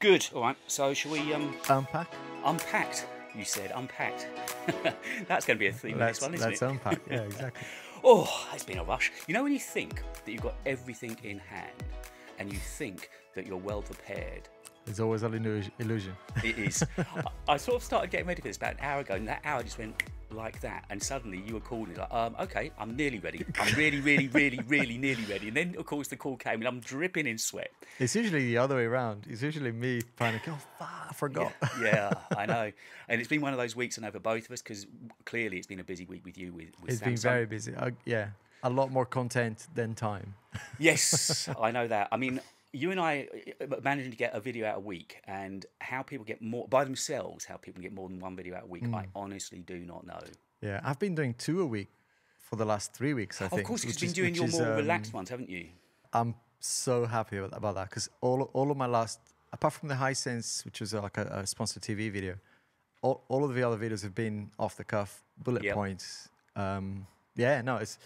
Good. All right. So shall we Unpack? unpacked? You said unpacked. That's going to be a theme of this one, isn't Let's it? unpack. Yeah, exactly. Oh, it's been a rush. You know when you think that you've got everything in hand and you think that you're well prepared? It's always an illusion. It is. I sort of started getting ready for this about an hour ago, and that hour just went like that, and suddenly you were calling like, okay, I'm nearly ready. I'm really, really, really, really nearly ready. And then, of course, the call came, and I'm dripping in sweat. It's usually the other way around. It's usually me panicking. Oh, fuck, I forgot. Yeah, I know. And it's been one of those weeks, I know, for both of us, because clearly it's been a busy week with you with It's Samsung. been very busy. Yeah, a lot more content than time. Yes, I know that. I mean, you and I managing to get a video out a week, and how people get more by themselves, how people get more than one video out a week, I honestly do not know. Yeah, I've been doing 2 a week for the last 3 weeks, I think. Of course, you've been doing your more relaxed ones, haven't you? I'm so happy about that because all of my last, apart from the Hisense, which was like a sponsored TV video, all of the other videos have been off the cuff, bullet points. Yeah, no, it's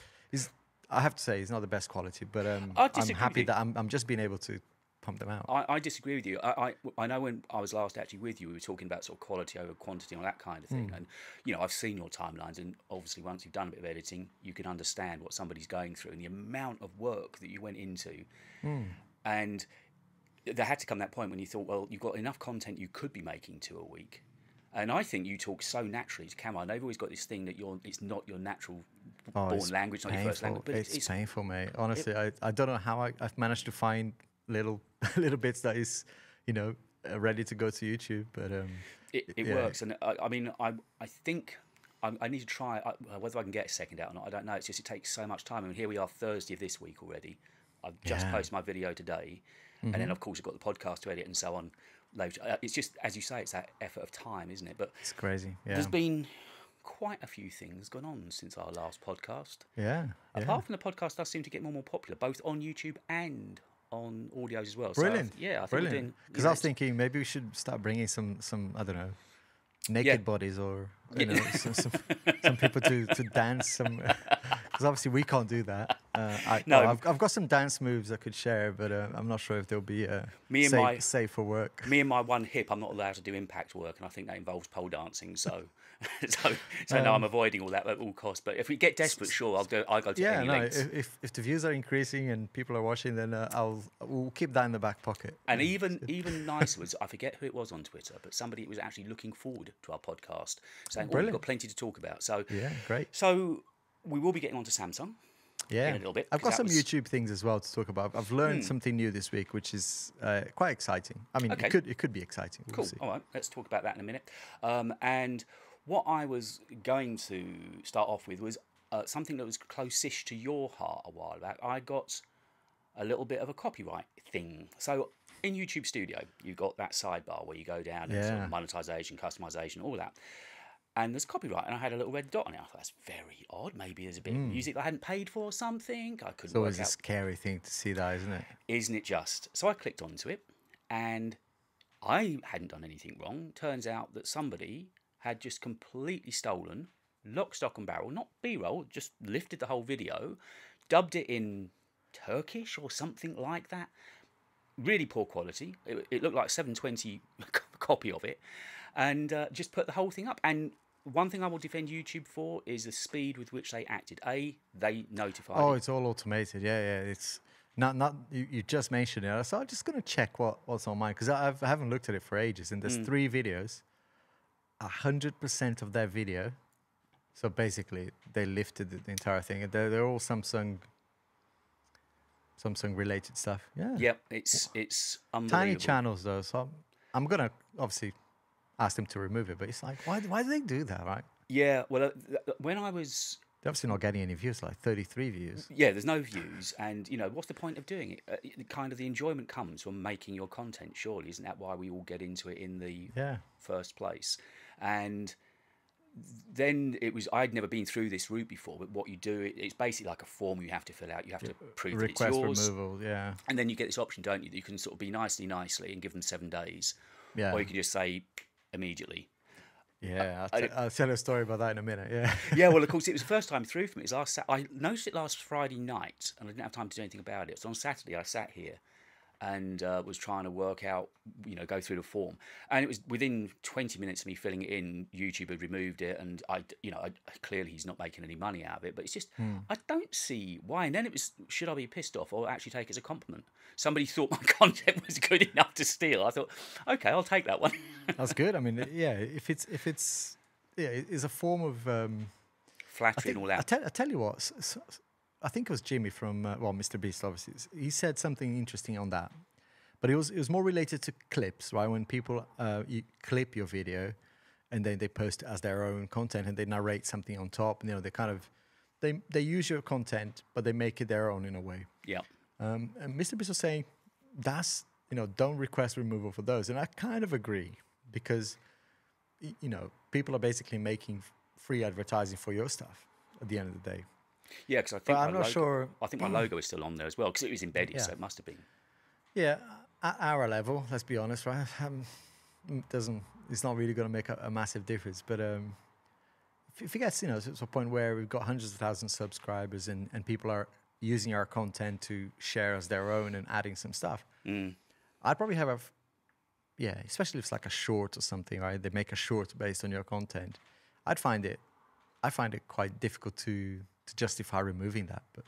I have to say it's not the best quality, but I'm happy that I'm just being able to pump them out. I disagree with you. I know when I was last actually with you, we were talking about sort of quality over quantity and all that kind of thing. And, you know, I've seen your timelines, and obviously once you've done a bit of editing, you can understand what somebody's going through and the amount of work that you went into. And there had to come that point when you thought, well, you've got enough content you could be making 2 a week. And I think you talk so naturally to camera. And they've always got this thing that it's not your natural born language, not your first language. But it's painful, mate. Honestly, I don't know how I've managed to find little bits that is, you know, ready to go to YouTube. But it works. And I mean, I think I need to try. Whether I can get a second out or not, I don't know. It's just it takes so much time. I mean, here we are Thursday of this week already. I've just posted my video today. And then, of course, I've got the podcast to edit and so on later. It's just, as you say, it's that effort of time, isn't it? But it's crazy. Yeah. There's been quite a few things gone on since our last podcast. Yeah. Apart from the podcast does seem to get more and more popular, both on YouTube and on audios as well. Brilliant. So, I think we're doing... Because I was thinking maybe we should start bringing some I don't know, naked bodies or, you know, some people to dance. Because obviously we can't do that. I've got some dance moves I could share, but I'm not sure if they'll be safe for work. Me and my one hip, I'm not allowed to do impact work, and I think that involves pole dancing. So no, I'm avoiding all that at all costs. But if we get desperate, sure, I'll go to any lengths. If the views are increasing and people are watching, then we'll keep that in the back pocket. And even nicer was, I forget who it was on Twitter, but somebody was actually looking forward to our podcast, saying, "Oh, we've got plenty to talk about." So yeah, great. So we will be getting on to Samsung. Yeah, in a little bit. I've got some YouTube things as well to talk about. I've learned something new this week, which is quite exciting. I mean, it could be exciting. We'll cool. see. All right, let's talk about that in a minute. And what I was going to start off with was something that was close-ish to your heart a while back. I got a little bit of a copyright thing. So in YouTube Studio, you've got that sidebar where you go down and sort of monetization, customization, all that. And there's copyright, and I had a little red dot on it. I thought, that's very odd. Maybe there's a bit of music that I hadn't paid for or something. I couldn't work out. It's always a scary thing to see that, isn't it? Isn't it just? So I clicked onto it, and I hadn't done anything wrong. Turns out that somebody had just completely stolen, lock, stock, and barrel, not B-roll, just lifted the whole video, dubbed it in Turkish or something like that. Really poor quality. It looked like a 720 copy of it, and just put the whole thing up. And one thing I will defend YouTube for is the speed with which they acted. They notified. Oh, it's all automated. Yeah. It's not. You just mentioned it, so I'm just gonna check what's on mine because I haven't looked at it for ages. And there's 3 videos. 100% of their video. So basically, they lifted the entire thing, and they're all Samsung related stuff. Yeah. Yep. It's unbelievable. Tiny channels though, so I'm gonna obviously ask them to remove it. But it's like, why do they do that, right? Yeah. Well, when I was... They're obviously not getting any views, like 33 views. Yeah, there's no views, and you know what's the point of doing it? Kind of the enjoyment comes from making your content. Surely, isn't that why we all get into it in the first place? And then it was, I'd never been through this route before, but what you do, it's basically like a form you have to fill out. You have to prove that it's yours. Request removal, yeah. And then you get this option, don't you? You can sort of be nicely and give them 7 days. Yeah. Or you can just say immediately. Yeah, I'll tell a story about that in a minute, yeah. Yeah, well, of course, it was the first time through for me. I noticed it last Friday night, and I didn't have time to do anything about it. So on Saturday, I sat here, and was trying to work out, go through the form. And it was within 20 minutes of me filling it in, YouTube had removed it, and clearly he's not making any money out of it. But it's just, I don't see why. And then it was, should I be pissed off or actually take it as a compliment? Somebody thought my content was good enough to steal. I thought, okay, I'll take that one. That's good. I mean, yeah, if it's it's a form of flattering all that. I tell you what. I think it was Jimmy from Mr. Beast. Obviously, he said something interesting on that, but it was more related to clips, right? When people you clip your video, and then they post it as their own content, and they narrate something on top. And, they kind of they use your content, but they make it their own in a way. Yeah. And Mr. Beast was saying that's don't request removal for those, and I kind of agree because people are basically making free advertising for your stuff at the end of the day. Yeah, because I think I'm not sure. I think my logo is still on there as well because it was embedded, so it must have been. Yeah, at our level, let's be honest, right? It's not really going to make a massive difference. But if it gets to a point where we've got hundreds of thousands of subscribers and people are using our content to share as their own and adding some stuff, I'd probably have especially if it's like a short or something, right? They make a short based on your content. I find it quite difficult to justify removing that, but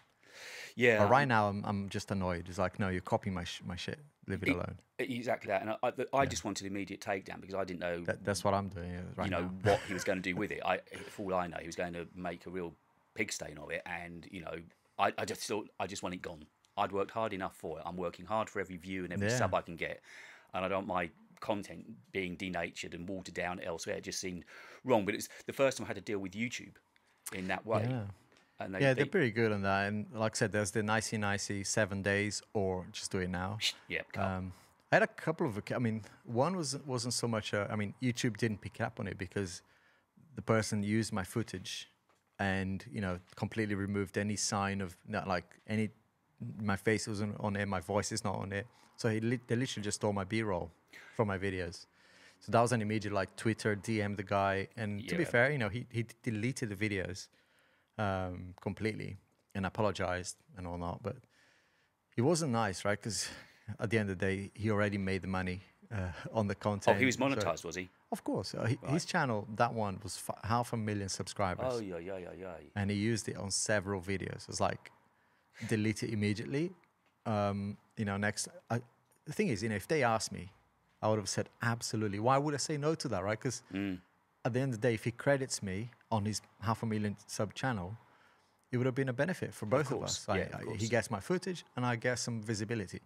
right now I'm just annoyed. It's like, no, you're copying my shit. Leave it alone. Exactly that, and I just wanted immediate takedown because I didn't know that's what I'm doing right now. What he was going to do with it. For all I know, he was going to make a real pig stain of it, and I just thought I just want it gone. I'd worked hard enough for it. I'm working hard for every view and every sub I can get, and I don't want my content being denatured and watered down elsewhere. It just seemed wrong. But it's the first time I had to deal with YouTube in that way. Yeah. And they're pretty good on that. And like I said, there's the nicey 7 days or just do it now. Yeah. I had a couple of. I mean, one wasn't so much. YouTube didn't pick up on it because the person used my footage and completely removed any sign of my face wasn't on it, my voice is not on it. So they literally just stole my B-roll from my videos. So that was an immediate Twitter DM the guy, and to be fair, he deleted the videos completely and apologized and all that, but he wasn't nice, right? Because at the end of the day, he already made the money on the content. Oh, he was monetized, was he? Of course. His channel, that one, was 500,000 subscribers. Oh, yeah. And he used it on several videos. It's like, delete it immediately. Next. The thing is, if they asked me, I would have said absolutely. Why would I say no to that, right? Because at the end of the day, if he credits me on his 500,000 sub channel, it would have been a benefit for both of us. He gets my footage and I get some visibility.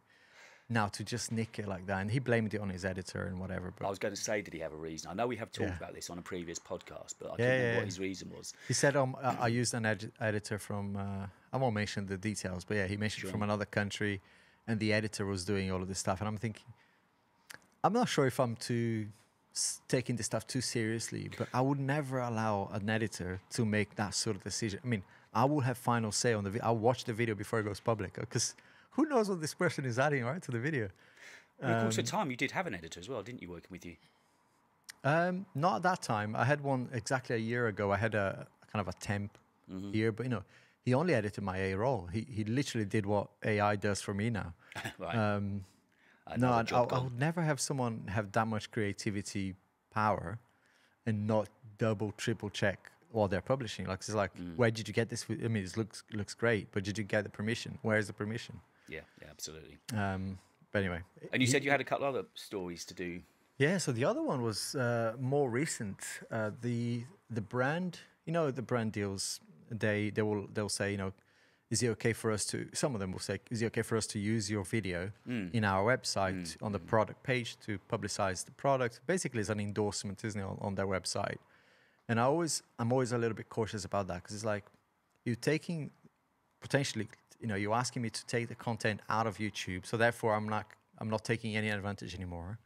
Now to just nick it like that, and he blamed it on his editor and whatever. But I was going to say, did he have a reason? I know we have talked about this on a previous podcast, but I don't know what his reason was. He said, I used an editor from, I won't mention the details, but he mentioned from another country, and the editor was doing all of this stuff. And I'm thinking, I'm not sure if I'm taking this stuff too seriously, but I would never allow an editor to make that sort of decision. I mean, I will have final say on the video. I'll watch the video before it goes public, because who knows what this person is adding, right, to the video. Of course, at the time, you did have an editor as well, didn't you, working with you? Not at that time. I had one exactly a year ago. I had a kind of a temp here, but he only edited my A roll. He literally did what AI does for me now. Right. I would never have someone have that much creativity power and not double, triple check what they're publishing. Like, it's like, where did you get this? I mean, it looks great, but did you get the permission? Where is the permission? Yeah, absolutely. But anyway. And you said you had a couple other stories to do. Yeah, so the other one was more recent. The brand, the brand deals, they'll say, is it okay for us to, some of them will say, is it okay for us to use your video in our website on the product page to publicize the product? Basically, it's an endorsement, isn't it, on their website. And I'm always a little bit cautious about that, because it's like, you're taking, potentially, you're asking me to take the content out of YouTube, so therefore I'm not taking any advantage anymore.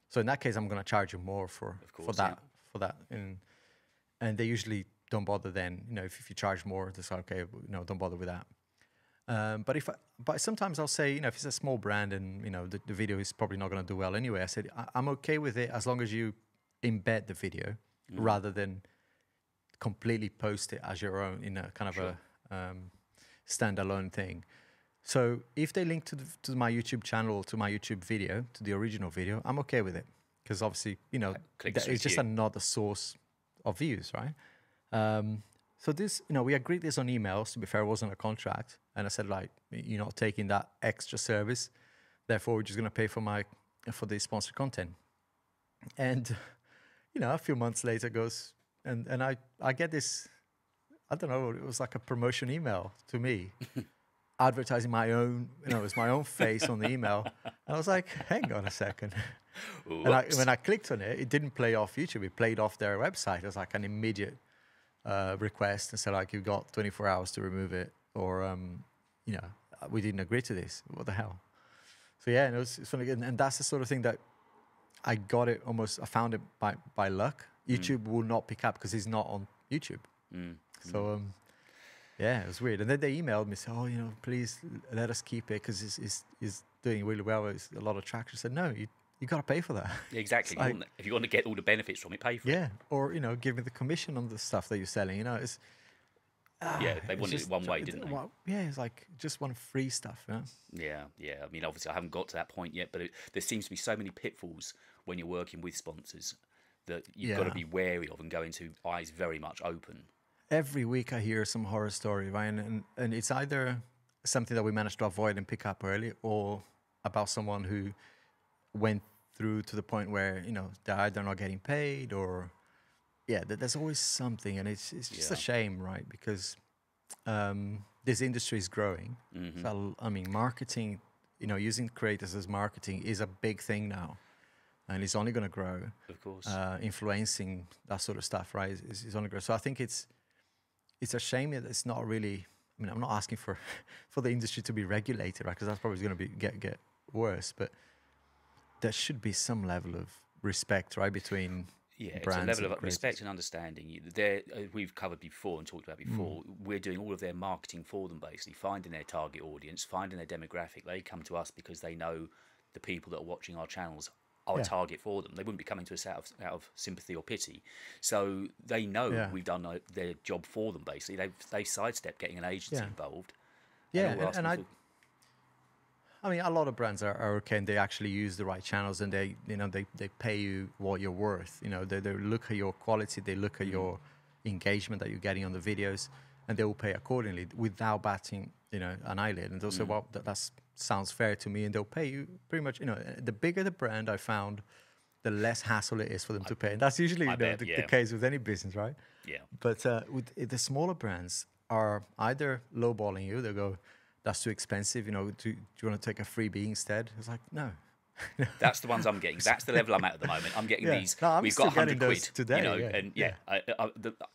So in that case, I'm going to charge you more for that. And they usually don't bother then. If you charge more, they say, okay, don't bother with that. But sometimes I'll say, if it's a small brand and the video is probably not going to do well anyway, I said I'm okay with it as long as you embed the video rather than completely post it as your own in a kind of a standalone thing. So if they link to my YouTube channel or to my YouTube video, to the original video, I'm okay with it. Because obviously, it's just another source of views, right? So this, we agreed this on emails. To be fair, it wasn't a contract. And I said, like, you're not taking that extra service. Therefore, we're just going to pay for the sponsored content. And, a few months later goes, and I get this, I don't know, it was like a promotion email to me. Advertising my own, it's my own face on the email. And I was like, hang on a second. And when I clicked on it, it didn't play off YouTube. It played off their website. It was like an immediate request and said, like, you've got 24 hours to remove it. Or, we didn't agree to this. What the hell? So, yeah, and it's funny. And that's the sort of thing that I found it by luck. YouTube will not pick up because it's not on YouTube. So, yeah, it was weird. And then they emailed me, said, please let us keep it because it's doing really well. It's a lot of traction. I said, no, you got to pay for that. Exactly. Like, if you want to get all the benefits from it, pay for it. Yeah, or, give me the commission on the stuff that you're selling. It's... they wanted it one way, didn't they? Yeah, it's like just one free stuff. Yeah. I mean, obviously, I haven't got to that point yet, but there seems to be so many pitfalls when you're working with sponsors that you've got to be wary of and go into eyes very much open. Every week I hear some horror story, right? And it's either something that we managed to avoid and pick up early, or about someone who went through to the point where, they're either not getting paid or, there's always something. And it's just a shame, right? Because this industry is growing. So, I mean, marketing, using creators as marketing is a big thing now. And it's only going to grow. Of course. Influencing that sort of stuff, right? It's only going to grow. So I think it's a shame that it's not really. I mean, I'm not asking for the industry to be regulated, right? Because that's probably going to get worse. But there should be some level of respect, right, between brands. It's a level of respect and understanding. We've covered before and talked about before. We're doing all of their marketing for them, basically finding their target audience, finding their demographic. They come to us because they know the people that are watching our channels are a target for them. They wouldn't be coming to us out of sympathy or pity. So they know we've done their job for them, basically. They've sidestepped getting an agency involved. Yeah, and I mean, a lot of brands are okay, and they actually use the right channels, and they pay you what you're worth. They look at your quality, they look at your engagement that you're getting on the videos, and they will pay accordingly without batting, an eyelid. And they'll say, well, that sounds fair to me, and they'll pay you pretty much. The bigger the brand, I found, the less hassle it is for them to pay, and that's usually the case with any business, right? Yeah. But with the smaller brands are either lowballing you. They go, that's too expensive. Do you want to take a freebie instead? It's like, no. That's the ones I'm getting. That's the level I'm at the moment. I'm getting these. We've got 100 quid today.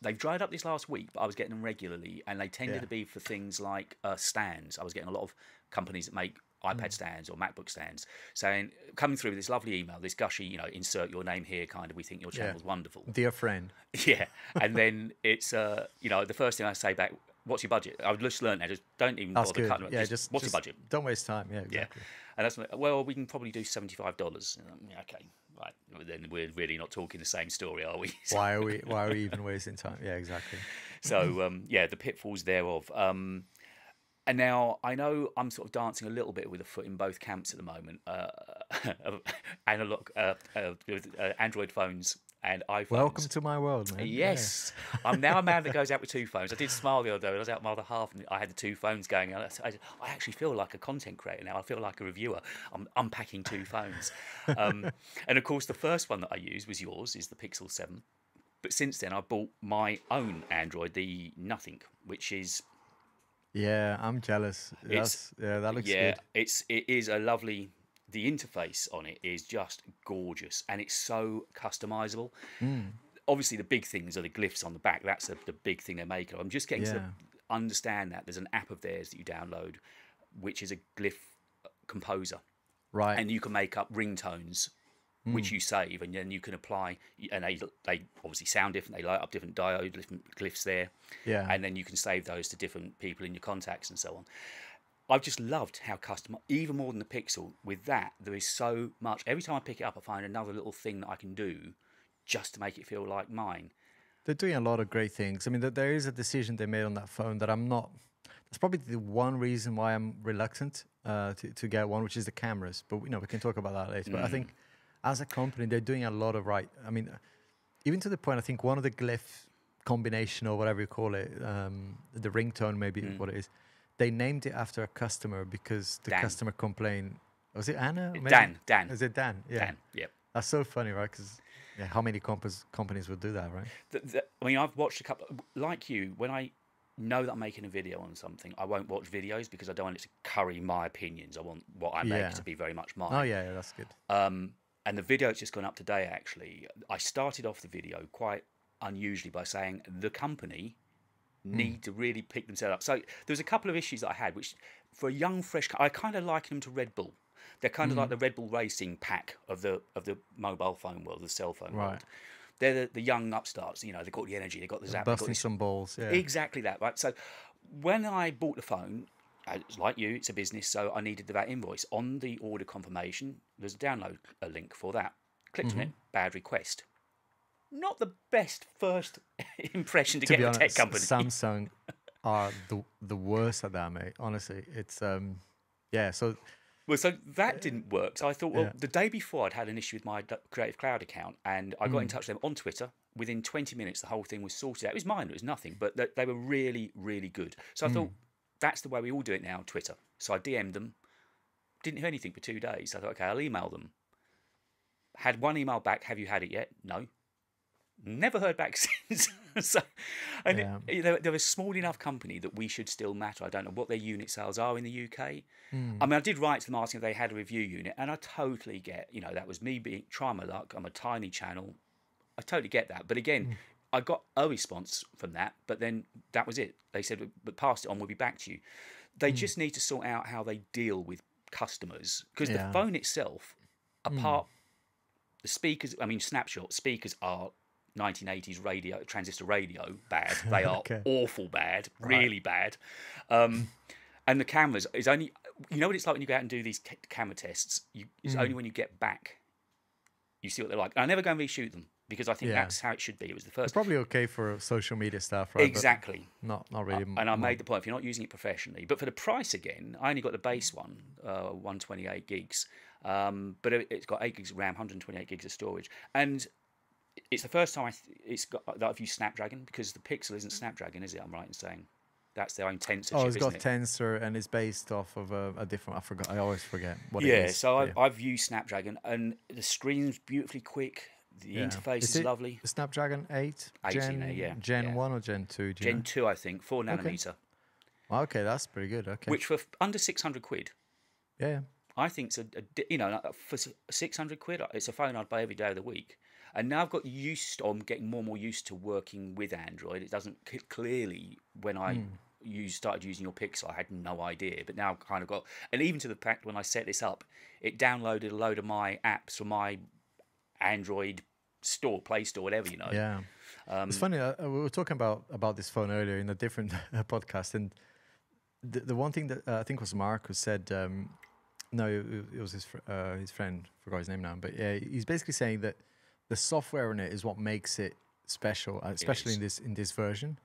They've dried up this last week, but I was getting them regularly, and they tended to be for things like stands. I was getting a lot of companies that make iPad stands or MacBook stands saying, coming through with this lovely email, this gushy, insert your name here kind of, we think your channel's wonderful. Dear friend. Yeah. And then it's, the first thing I say back, what's your budget? I've just learned that. Just don't even bother cutting it. Yeah, what's your budget? Don't waste time. Yeah, exactly. Yeah. And that's, well, we can probably do $75. Okay, right. Then we're really not talking the same story, are we? Why are we even wasting time? Yeah, exactly. So, the pitfalls thereof. And now I know I'm sort of dancing a little bit with a foot in both camps at the moment. Analog with Android phones and iPhones. Welcome to my world, man. Yes, I'm now a man that goes out with two phones. I did smile the other day. I was out with my other half, and I had the two phones going. I actually feel like a content creator now. I feel like a reviewer. I'm unpacking two phones, and of course, the first one that I used was yours. Is the Pixel 7. But since then, I bought my own Android, the Nothing, which is. Yeah, I'm jealous. That looks good. It is a lovely. The interface on it is just gorgeous, and it's so customizable. Obviously, the big things are the glyphs on the back. That's the big thing they make. I'm just getting to understand that there's an app of theirs that you download, which is a glyph composer, right? And you can make up ringtones, which you save, and then you can apply. And they obviously sound different. They light up different diode, different glyphs there. Yeah. And then you can save those to different people in your contacts and so on. I've just loved how even more than the Pixel, with that, there is so much. Every time I pick it up, I find another little thing that I can do just to make it feel like mine. They're doing a lot of great things. I mean, there is a decision they made on that phone that I'm not that's probably the one reason why I'm reluctant to get one, which is the cameras. But we can talk about that later. But I think as a company, they're doing a lot of right. I mean, even to the point, I think one of the glyph combination or whatever you call it, the ringtone maybe what it is, they named it after a customer because the customer complained. Was it Anna? Maybe? Dan. Is it Dan? Yeah. Dan, yep. That's so funny, right? Because how many companies would do that, right? I mean, I've watched a couple, like you, when I know that I'm making a video on something, I won't watch videos because I don't want it to curry my opinions. I want what I make to be very much mine. Oh, yeah, that's good. And the video's just gone up today, actually. I started off the video quite unusually by saying the company need to really pick themselves up. So there's a couple of issues that I had, which for a young, fresh, I kind of liken them to Red Bull. They're kind of like the Red Bull Racing pack of the mobile phone world, the cell phone world. They're the young upstarts. You know, they've got the energy, they've got the zap, busting some balls. Yeah, exactly that. Right. So when I bought the phone, like you, it's a business, so I needed that invoice on the order confirmation. There's a download link for that. Clicked on it. Bad request. Not the best first impression to get a tech company. Samsung are the worst at that, mate. Honestly, it's So. Well, so that didn't work. So I thought, well, the day before I'd had an issue with my Creative Cloud account, and I got in touch with them on Twitter. Within 20 minutes, the whole thing was sorted out. It was minor, it was nothing, but they were really, really good. So I thought, that's the way we all do it now, Twitter. So I DM'd them, didn't hear anything for 2 days. So I thought, okay, I'll email them. Had one email back, have you had it yet? No. Never heard back since. They're a small enough company that we should still matter. I don't know what their unit sales are in the UK. I mean, I did write to them asking if they had a review unit, and I totally get, that was me trying my luck. I'm a tiny channel. I totally get that. But again, I got a response from that, but then that was it. They said, but pass it on, we'll be back to you. They just need to sort out how they deal with customers, because the phone itself, apart the speakers, I mean, snapshot speakers are 1980s radio, transistor radio, bad. They are awful bad, really bad. And the cameras is only, what it's like when you go out and do these camera tests. It's only when you get back, you see what they're like. And I never go and reshoot them because I think that's how it should be. It was the first. It's probably okay for social media stuff, right? Exactly. But not really. And I made the point, if you're not using it professionally, but for the price again, I only got the base one, 128 gigs. But it's got 8 gigs of RAM, 128 gigs of storage, and it's the first time that I've used Snapdragon, because the Pixel isn't Snapdragon, is it? I'm right in saying that's their own Tensor chip, it's got Tensor, and it's based off of a different. I always forget what it is. So I've used Snapdragon, and the screen's beautifully quick. The interface is lovely. The Snapdragon 8 Gen 1 or Gen 2? Gen 2, I think, 4 nanometer. Okay, that's pretty good. Okay, which for under 600 quid. Yeah. I think it's for 600 quid, it's a phone I'd buy every day of the week. And now I've got I'm getting more and more used to working with Android. It doesn't clearly, when I started using your Pixel, I had no idea. But now I've kind of got, and even to the fact when I set this up, it downloaded a load of my apps from my Android store, Play Store, whatever, Yeah. It's funny, we were talking about this phone earlier in a different podcast, and the one thing that I think was Mark who said, no, it was his friend, forgot his name now, but yeah, he's basically saying that the software in it is what makes it special, especially in this version.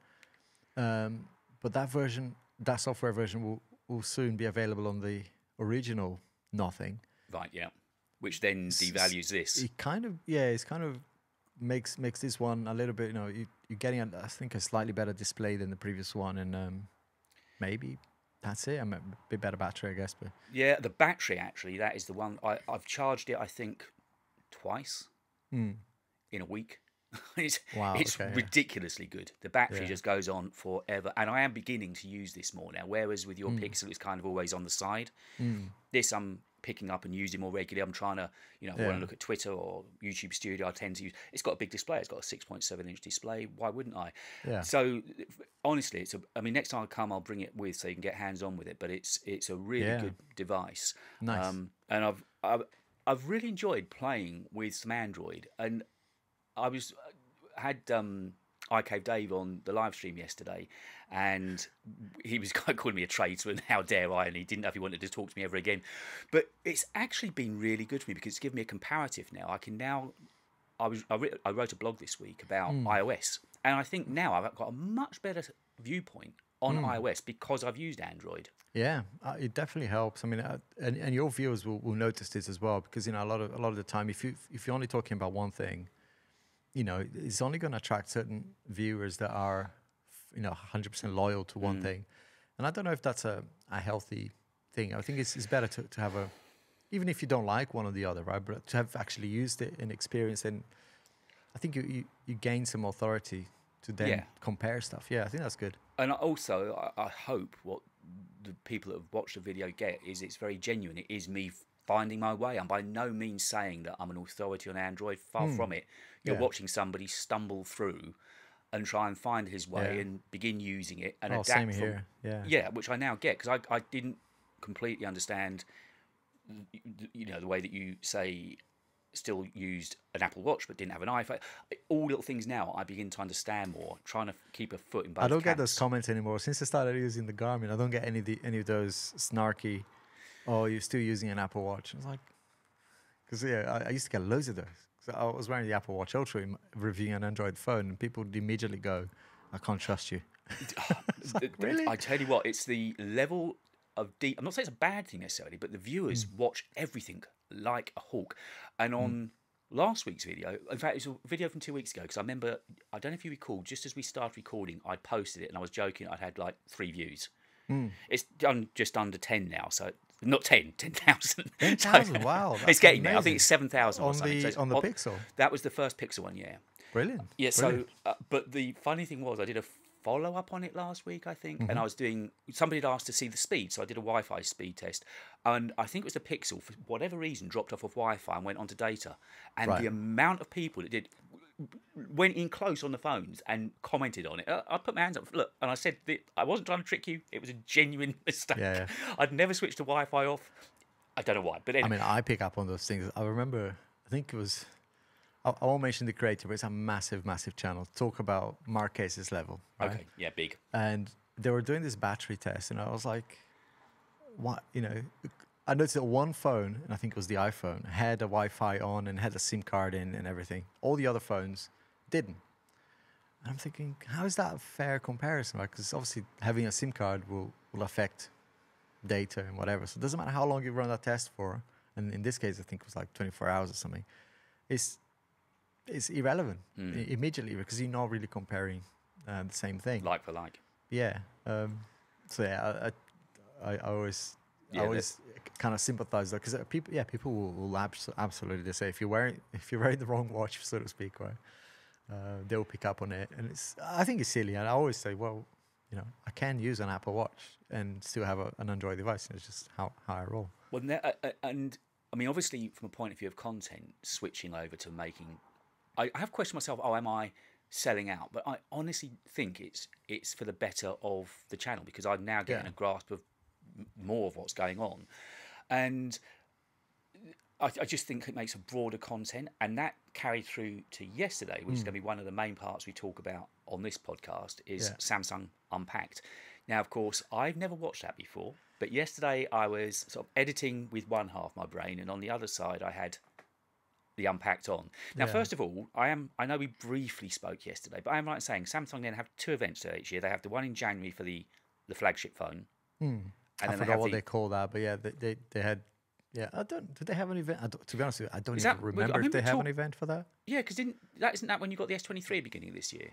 But that software version will soon be available on the original Nothing. Right, yeah. Which then devalues this. It kind of makes this one a little bit. You're getting I think a slightly better display than the previous one, and maybe that's it. A bit better battery, I guess. But yeah, the battery actually, that is the one I've charged it. I think twice in a week. It's ridiculously good. The battery just goes on forever, and I am beginning to use this more now. Whereas with your Pixel, it's kind of always on the side. This I'm picking up and using more regularly. I'm trying to, if I want to look at Twitter or YouTube Studio, I tend to use. It's got a big display. It's got a 6.7-inch display. Why wouldn't I? Yeah. So honestly, next time I come, I'll bring it with so you can get hands on with it. But it's a really good device. Nice. And I've really enjoyed playing with some Android, and I had iCave Dave on the live stream yesterday, and he was calling me a tradesman. How dare I? And he didn't know if he wanted to talk to me ever again. But it's actually been really good for me because it's given me a comparative now. I can now. I wrote a blog this week about iOS, and I think now I've got a much better viewpoint on iOS because I've used Android. Yeah, it definitely helps. I mean, and your viewers will notice this as well, because a lot of the time, if you're only talking about one thing, it's only going to attract certain viewers that are 100% loyal to one thing. And I don't know if that's a healthy thing. I think it's better to have even if you don't like one or the other, right? But to have actually used it and experienced, and I think you gain some authority to then compare stuff. Yeah, I think that's good. And also, I hope what the people that have watched the video get is it's very genuine. It is me finding my way. I'm by no means saying that I'm an authority on Android. Far from it. You're watching somebody stumble through and try and find his way and begin using it and adapt. Same here. Yeah, which I now get, because I didn't completely understand, the way that you say still used an Apple Watch but didn't have an iPhone. All little things now I begin to understand more, trying to keep a foot in both I don't camps. get those comments anymore. Since I started using the Garmin, I don't get any of those snarky, "Oh, you're still using an Apple Watch." It's like, because I used to get loads of those. So I was wearing the Apple Watch Ultra reviewing an Android phone, and people would immediately go, "I can't trust you." Like, really? I tell you what, it's the level of deep. I'm not saying it's a bad thing necessarily, but the viewers watch everything like a hawk. And on last week's video, in fact, it was a video from 2 weeks ago, because I remember, I don't know if you recall, just as we started recording, I posted it, and I was joking, I'd had like 3 views. It's done just under 10 now, so not 10, 10,000. 10,000, wow. It's getting there. I think it's 7,000 or something. On the Pixel? That was the first Pixel one, yeah. Brilliant. Yeah, Brilliant. so, but the funny thing was, I did a follow-up on it last week, I think, and I was somebody had asked to see the speed, so I did a Wi-Fi speed test, and I think it was the Pixel, for whatever reason, dropped off of Wi-Fi and went onto data, and the amount of people that went in close on the phones and commented on it. I put my hands up, look, and I said that I wasn't trying to trick you, it was a genuine mistake. Yeah. I'd never switched to Wi-Fi off. I don't know why, but anyway. I mean, I pick up on those things. I remember, I think it was, I won't mention the creator, but it's a massive, massive channel. Talk about Marquez's level, right? Okay, yeah, big. And they were doing this battery test, and I was like, what, I noticed that one phone, and I think it was the iPhone, had a Wi-Fi on and had a SIM card in and everything. All the other phones didn't. And I'm thinking, how is that a fair comparison? Because obviously having a SIM card will affect data and whatever. So it doesn't matter how long you run that test for. And in this case, I think it was like 24 hours or something. It's irrelevant immediately, because you're not really comparing the same thing. Like for like. Yeah. So yeah, I always kind of sympathize though, because people will absolutely, they say, if you're wearing the wrong watch, so to speak, right, they'll pick up on it, and I think it's silly. And I always say, well, I can use an Apple Watch and still have an Android device. It's just how I roll. Well, and I mean, obviously, from a point of view of content, switching over to making, I have questioned myself, am I selling out? But I honestly think it's for the better of the channel, because I'm now getting a grasp of more of what's going on, and I just think it makes a broader content, and that carried through to yesterday, which is going to be one of the main parts we talk about on this podcast, is Samsung Unpacked. Now, of course, I've never watched that before, but yesterday I was sort of editing with one half my brain, and on the other side I had the Unpacked on. Now, first of all, I know we briefly spoke yesterday, but I am right in saying Samsung then have 2 events each year. They have the one in January for the flagship phone. And I forgot what they call that, but yeah, they had. Yeah, did they have an event? To be honest with you, I don't even remember if they have an event for that. Yeah, because isn't that when you got the S23 beginning of this year?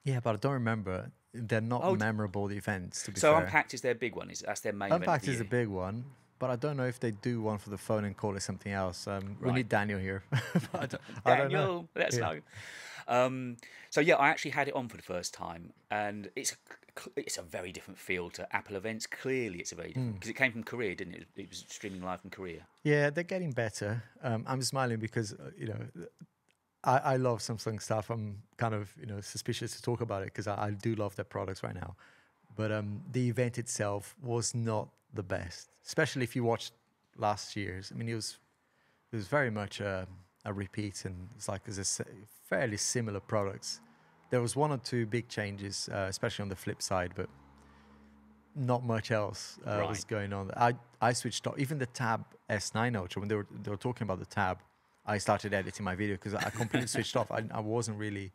Yeah, but I don't remember. They're not memorable, the events, to be fair. So Unpacked is their big one. That's their main Unpacked event. Is a big one, but I don't know if they do one for the phone and call it something else. We need Daniel here. I don't know. Let us know. So yeah, I actually had it on for the first time, and it's a very different feel to Apple events. Clearly, it's a very different, because it came from Korea, didn't it? It was streaming live from Korea. Yeah, they're getting better. I'm smiling because I love Samsung stuff. I'm kind of suspicious to talk about it because I do love their products right now. But the event itself was not the best, especially if you watched last year's. I mean, it was very much a repeat, and it's like there's fairly similar products. There was 1 or 2 big changes, especially on the flip side, but not much else was going on. I switched off even the Tab S9 Ultra. When they were talking about the Tab, I started editing my video because I completely switched off. I wasn't really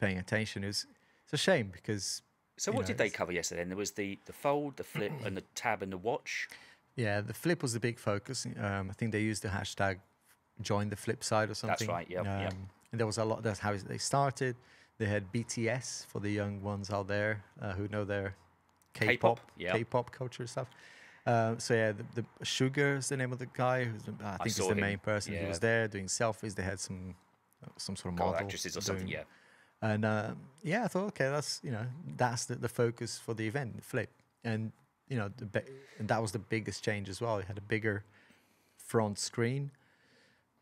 paying attention. It's a shame because So what did they cover yesterday? And there was the fold, the flip, and the tab and the watch. Yeah, the flip was the big focus. I think they used the hashtag join the flip side or something. That's right, yep. And there was a lot, that's how they started. They had BTS for the young ones out there who know their K-pop culture stuff. So yeah, the Sugar is the name of the guy, who's I think is the main person who was there doing selfies. They had some sort of model actresses or something, yeah. And I thought, okay, that's the focus for the event, the flip. And and that was the biggest change as well. It had a bigger front screen.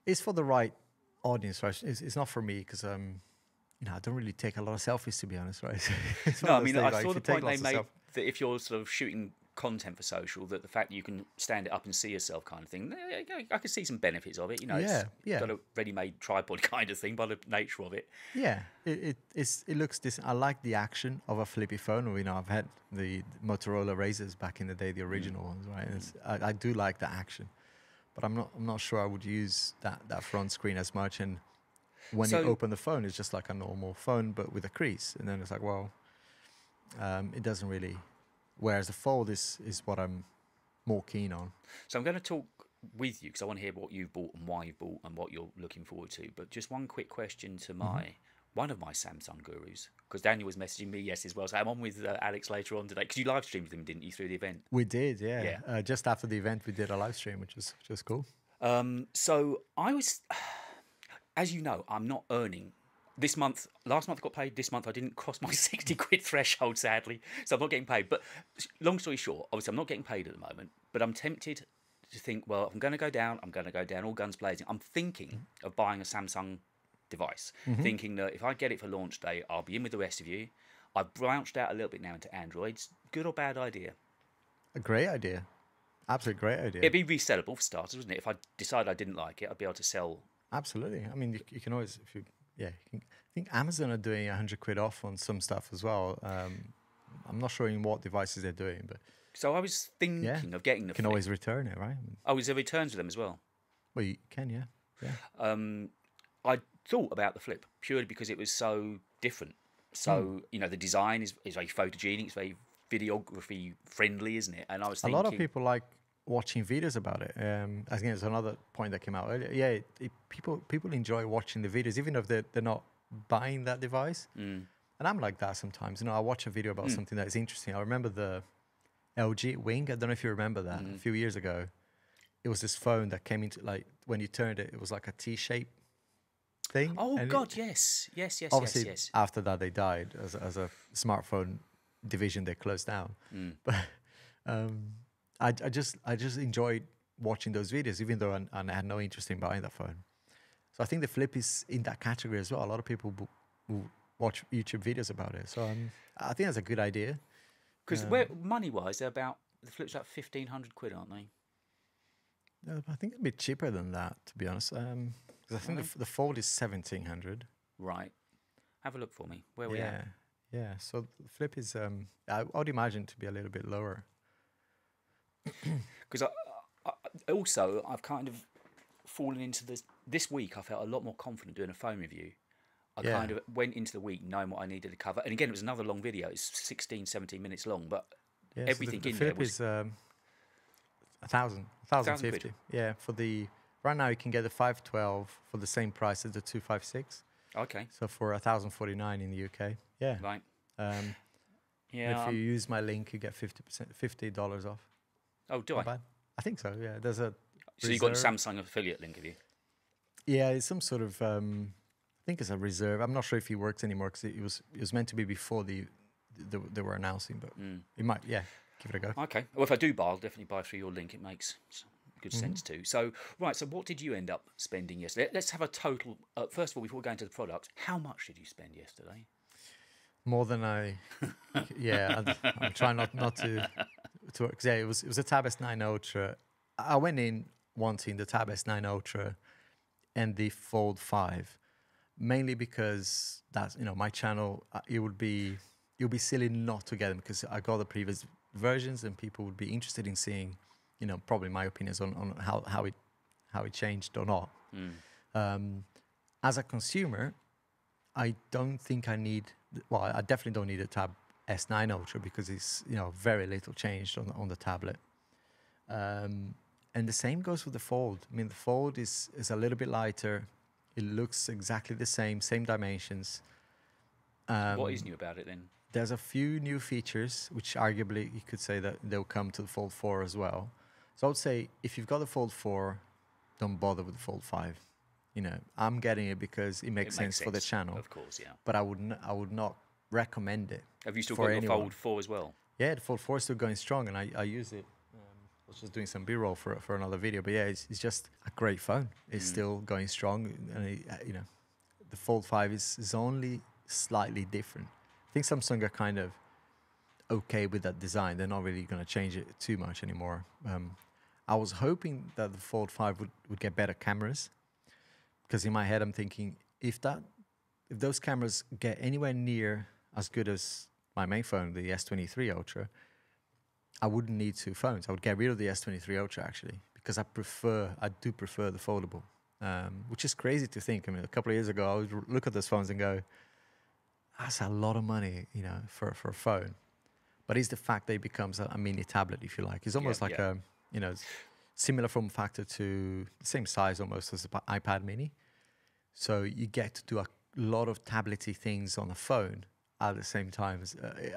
It's for the right audience, right? It's not for me because I don't really take a lot of selfies, to be honest, right? No, I mean, I saw the point they made that if you're sort of shooting content for social, that the fact that you can stand it up and see yourself kind of thing, I could see some benefits of it. It's got a ready-made tripod kind of thing by the nature of it. Yeah, it looks decent. I like the action of a flippy phone. I've had the Motorola Razrs back in the day, the original ones, right? And I do like the action, but I'm not sure I would use that front screen as much. And when you open the phone, it's just like a normal phone, but with a crease. And then it's like, well, it doesn't really. Whereas the fold is what I'm more keen on. So I'm going to talk with you because I want to hear what you've bought and why you've bought and what you're looking forward to. But just one quick question to one of my Samsung gurus, because Daniel was messaging me as well. So I'm on with Alex later on today because you live streamed them, didn't you, through the event? We did, yeah. Just after the event, we did a live stream, which was cool. So I was, as you know, I'm not earning. Last month I got paid. This month I didn't cross my 60 quid threshold, sadly. So I'm not getting paid. But long story short, obviously I'm not getting paid at the moment. But I'm tempted to think, well, if I'm going to go down, I'm going to go down all guns blazing. I'm thinking of buying a Samsung device, thinking that if I get it for launch day, I'll be in with the rest of you. I've branched out a little bit now into Androids. Good or bad idea? A great idea. Absolutely great idea. It'd be resellable for starters, wouldn't it? If I decided I didn't like it, I'd be able to sell. Absolutely. I mean, you can always, I think Amazon are doing 100 quid off on some stuff as well. I'm not sure in what devices they're doing, but so I was thinking of getting the. You can always return it, right? Is there returns with them as well? Well, you can, yeah. I thought about the flip purely because it was so different. So the design is very photogenic. It's very videography friendly, isn't it? And I was thinking a lot of people like watching videos about it. Again, it's another point that came out earlier. Yeah, people enjoy watching the videos, even if they're not buying that device. And I'm like that sometimes. I watch a video about something that is interesting. I remember the LG Wing. I don't know if you remember that. A few years ago, it was this phone that came into, like, when you turned it, it was like a T-shape thing. Oh, and God, yes. Obviously, after that, they died. As a smartphone division, they closed down. But I just enjoyed watching those videos, even though I had no interest in buying that phone. So I think the flip is in that category as well. A lot of people will watch YouTube videos about it. So I think that's a good idea. Because money-wise, the flip's about 1,500 quid, aren't they? I think a bit cheaper than that, to be honest. Because I think the fold is 1,700. Right. Have a look for me. Where are we at? Yeah. So the flip is, I would imagine to be a little bit lower. Because I've kind of fallen into this week. I felt a lot more confident doing a phone review. I kind of went into the week knowing what I needed to cover. And again, it was another long video. It's 16, 17 minutes long, but everything so in there is was... 1,050. Yeah, right now you can get the 512 for the same price as the 256. Okay. So for 1,049 in the UK. Yeah. Right. If you use my link, you get $50 off. Oh, do Not I? Bad. I think so. Yeah. There's a. So you got the Samsung affiliate link, have you? Yeah, it's some sort of. I think it's a reserve. I'm not sure if he works anymore because it was meant to be before they were announcing, but it might. Yeah, give it a go. Okay. Well, if I do buy, I'll definitely buy through your link. It makes good sense too. So so what did you end up spending yesterday? Let's have a total. First of all, before we go into the product, how much did you spend yesterday? More than I. I'm trying not to. Because it was a Tab S9 Ultra. I went in wanting the Tab S9 Ultra and the Fold 5, mainly because that's my channel. It would be silly not to get them because I got the previous versions and people would be interested in seeing, probably my opinions on how it changed or not. As a consumer, I don't think I need. Well, I definitely don't need a Tab S9 Ultra because it's very little changed on the tablet. And the same goes with the Fold. I mean, the Fold is a little bit lighter. It looks exactly the same dimensions. What is new about it then? There's a few new features, which arguably you could say that they'll come to the Fold 4 as well. So I would say if you've got the Fold 4, don't bother with the Fold 5. I'm getting it because it makes sense for the channel. Of course, yeah. But I would not recommend it. Have you still got your Fold 4 as well? Yeah, the Fold 4 is still going strong, and I use it. I was just doing some B-roll for another video, but yeah, it's just a great phone. It's still going strong, and the Fold 5 is only slightly different. I think Samsung are kind of okay with that design. They're not really going to change it too much anymore. I was hoping that the Fold 5 would get better cameras, because in my head I'm thinking if those cameras get anywhere near as good as my main phone, the S23 Ultra, I wouldn't need two phones. I would get rid of the S23 Ultra actually, because I do prefer the foldable, which is crazy to think. I mean, a couple of years ago, I would look at those phones and go, that's a lot of money, for a phone. But it's the fact that it becomes a mini tablet, if you like. It's almost like a, similar form factor to the same size almost as the iPad mini. So you get to do a lot of tablety things on a phone at the same time.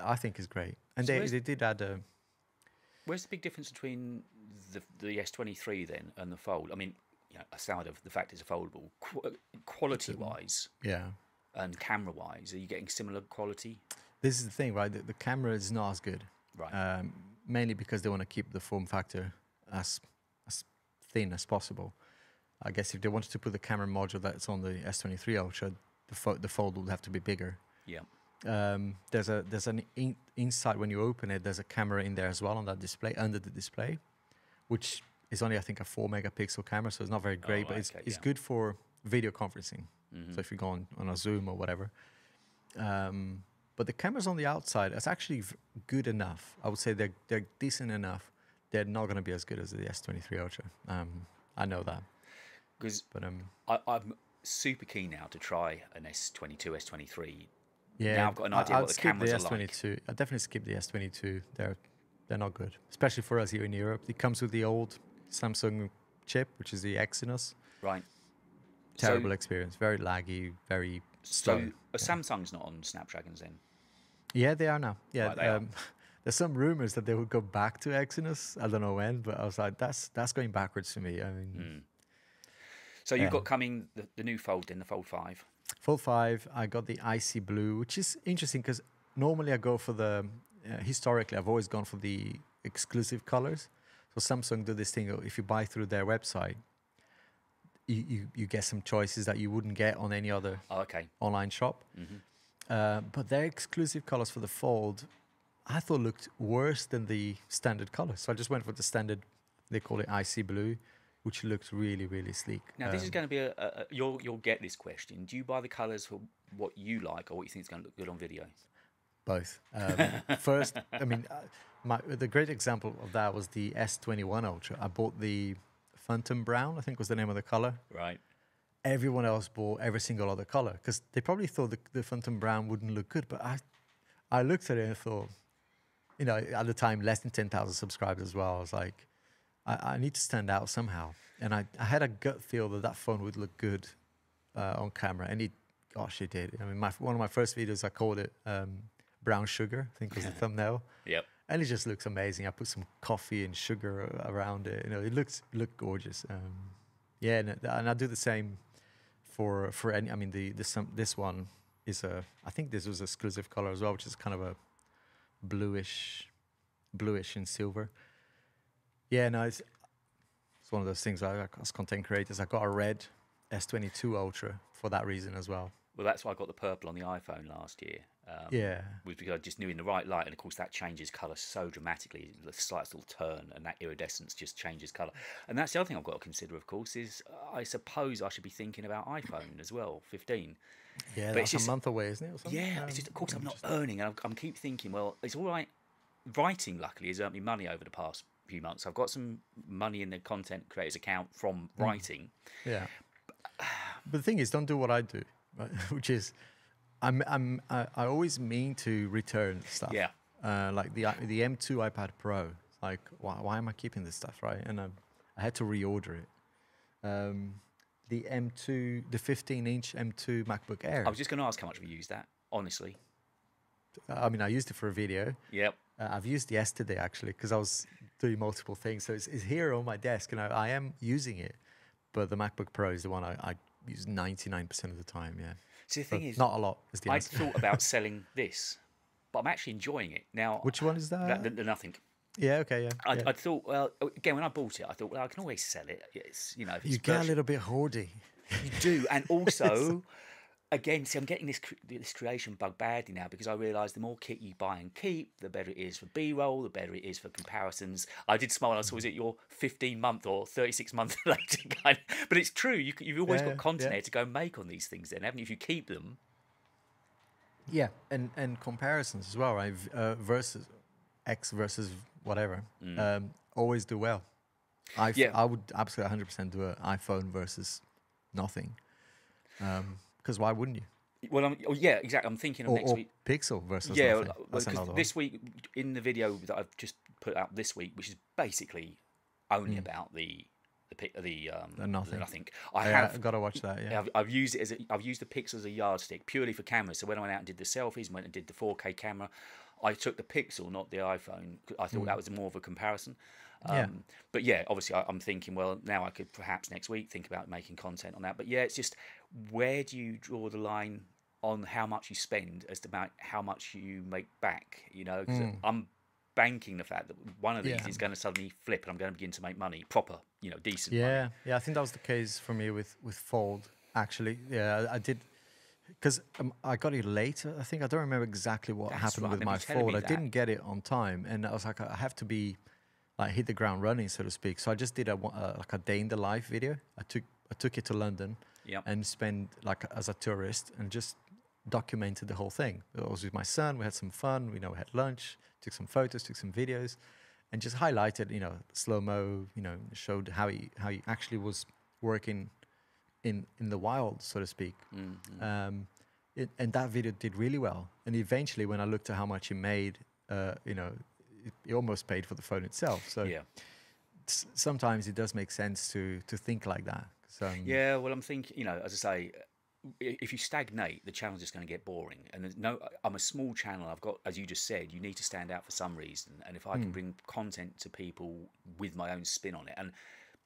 I think is great. And so they did add a... Where's the big difference between the S23 then and the Fold? I mean, aside of the fact it's a foldable, quality-wise, and camera-wise, are you getting similar quality? This is the thing, right? The camera is not as good, right? Mainly because they want to keep the form factor as thin as possible. I guess if they wanted to put the camera module that's on the S23 Ultra, the Fold would have to be bigger. Yeah. There's an inside when you open it. There's a camera in there as well on that display, under the display, which is only I think a 4 megapixel camera, so it's not very great, but it's good for video conferencing. So if you go on a Zoom or whatever. But the cameras on the outside, it's actually good enough. I would say they're decent enough. They're not going to be as good as the S23 Ultra. I know that. But I'm super keen now to try an S22, S23. Yeah, now I've got an idea what the cameras are like. I definitely skip the S22. They're not good, especially for us here in Europe. It comes with the old Samsung chip, which is the Exynos. Right. Terrible experience. Very laggy. Very slow. So Samsung's not on Snapdragons then? Yeah, they are now. Yeah, right, they are. There's some rumors that they would go back to Exynos. I don't know when, but I was like, that's going backwards for me. I mean. So you've got coming the new Fold then, the Fold 5. Fold 5, I got the icy blue, which is interesting because normally I go for the, historically, I've always gone for the exclusive colors. So Samsung do this thing, if you buy through their website, you get some choices that you wouldn't get on any other online shop. But their exclusive colors for the Fold, I thought looked worse than the standard colors. So I just went for the standard, they call it icy blue, which looks really, really sleek. Now, this is going to be you'll get this question. Do you buy the colours for what you like or what you think is going to look good on video? Both. First, I mean, the great example of that was the S21 Ultra. I bought the Phantom Brown, I think was the name of the colour. Right. Everyone else bought every single other colour because they probably thought the Phantom Brown wouldn't look good. But I looked at it and thought, at the time, less than 10,000 subscribers as well. I was like, I need to stand out somehow. And I had a gut feel that phone would look good on camera. And it did. I mean, one of my first videos, I called it Brown Sugar, I think was the thumbnail. Yep. And it just looks amazing. I put some coffee and sugar around it. It looked gorgeous. And I do the same for any. I mean, this one is I think this was exclusive color as well, which is kind of a bluish and silver. Yeah, no, it's one of those things. As content creators, I got a red S22 Ultra for that reason as well. Well, that's why I got the purple on the iPhone last year. Was because I just knew in the right light, and of course that changes colour so dramatically. The slightest little turn, and that iridescence just changes colour. And that's the other thing I've got to consider, of course, is I suppose I should be thinking about iPhone as well, 15. Yeah, but that's a month away, isn't it? Or something? Yeah, it's just, of course I'm not earning, and I'm keep thinking, well, it's all right. Writing, luckily, has earned me money over the past few months. I've got some money in the content creators account from writing. Yeah. But the thing is, don't do what I do, right? Which is I always mean to return stuff. Yeah. Like the M2 iPad Pro. Like, why am I keeping this stuff, right? And I had to reorder it. The 15-inch M2 MacBook Air. I was just going to ask how much we used that, honestly. I mean, I used it for a video. Yep. I've used it yesterday, actually, because I was doing multiple things. So it's here on my desk, and I am using it. But the MacBook Pro is the one I use 99% of the time, yeah. See, the thing is... Not a lot is the I'd answer. thought about selling this, but I'm actually enjoying it. Now, Which one is that? The Nothing. Yeah, okay, yeah. I thought, well, again, when I bought it, I thought, well, I can always sell it. It's, you know, if it's You get a little bit hoardy. You do, and also, again, see, I'm getting this creation bug badly now because I realise the more kit you buy and keep, the better it is for B-roll, the better it is for comparisons. I did smile when I saw, was it your 15-month or 36-month later kind? But it's true. You've always got content there to go make on these things, then, haven't you? If you keep them. Yeah, and comparisons as well, right? Versus X versus whatever, always do well. I would absolutely 100% do an iPhone versus nothing, because why wouldn't you? Well, yeah, exactly. I'm thinking of next week. Pixel versus nothing. Well, because this week, in the video that I've just put out this week, which is basically only about the nothing. I've got to watch that. Yeah, I've used it I've used the Pixel as a yardstick purely for cameras. So when I went out and did the selfies, and went and did the 4K camera, I took the Pixel, not the iPhone. I thought that was more of a comparison. But yeah, obviously I'm thinking, well, now I could perhaps next week think about making content on that. But yeah, it's just, where do you draw the line on how much you spend as to about how much you make back? You know, because I'm banking the fact that one of these is going to suddenly flip and I'm going to begin to make money, proper, decent money. Yeah, I think that was the case for me with Fold, actually. Yeah, I did, because I got it later. I think I don't remember exactly what happened with my Fold. I didn't get it on time, and I was like, I have to be like hit the ground running, so to speak. So I just did like a day in the life video. I took it to London and spent like as a tourist and just documented the whole thing. I was with my son. We had some fun. We had lunch, took some photos, took some videos, and just highlighted, slow mo. Showed how he actually was working in the wild, so to speak. And that video did really well. And eventually, when I looked at how much he made, it almost paid for the phone itself. So sometimes it does make sense to think like that. Yeah, well, I'm thinking, as I say, if you stagnate, the channel's just going to get boring. And there's I'm a small channel. I've got, as you just said, you need to stand out for some reason. And if I can bring content to people with my own spin on it, and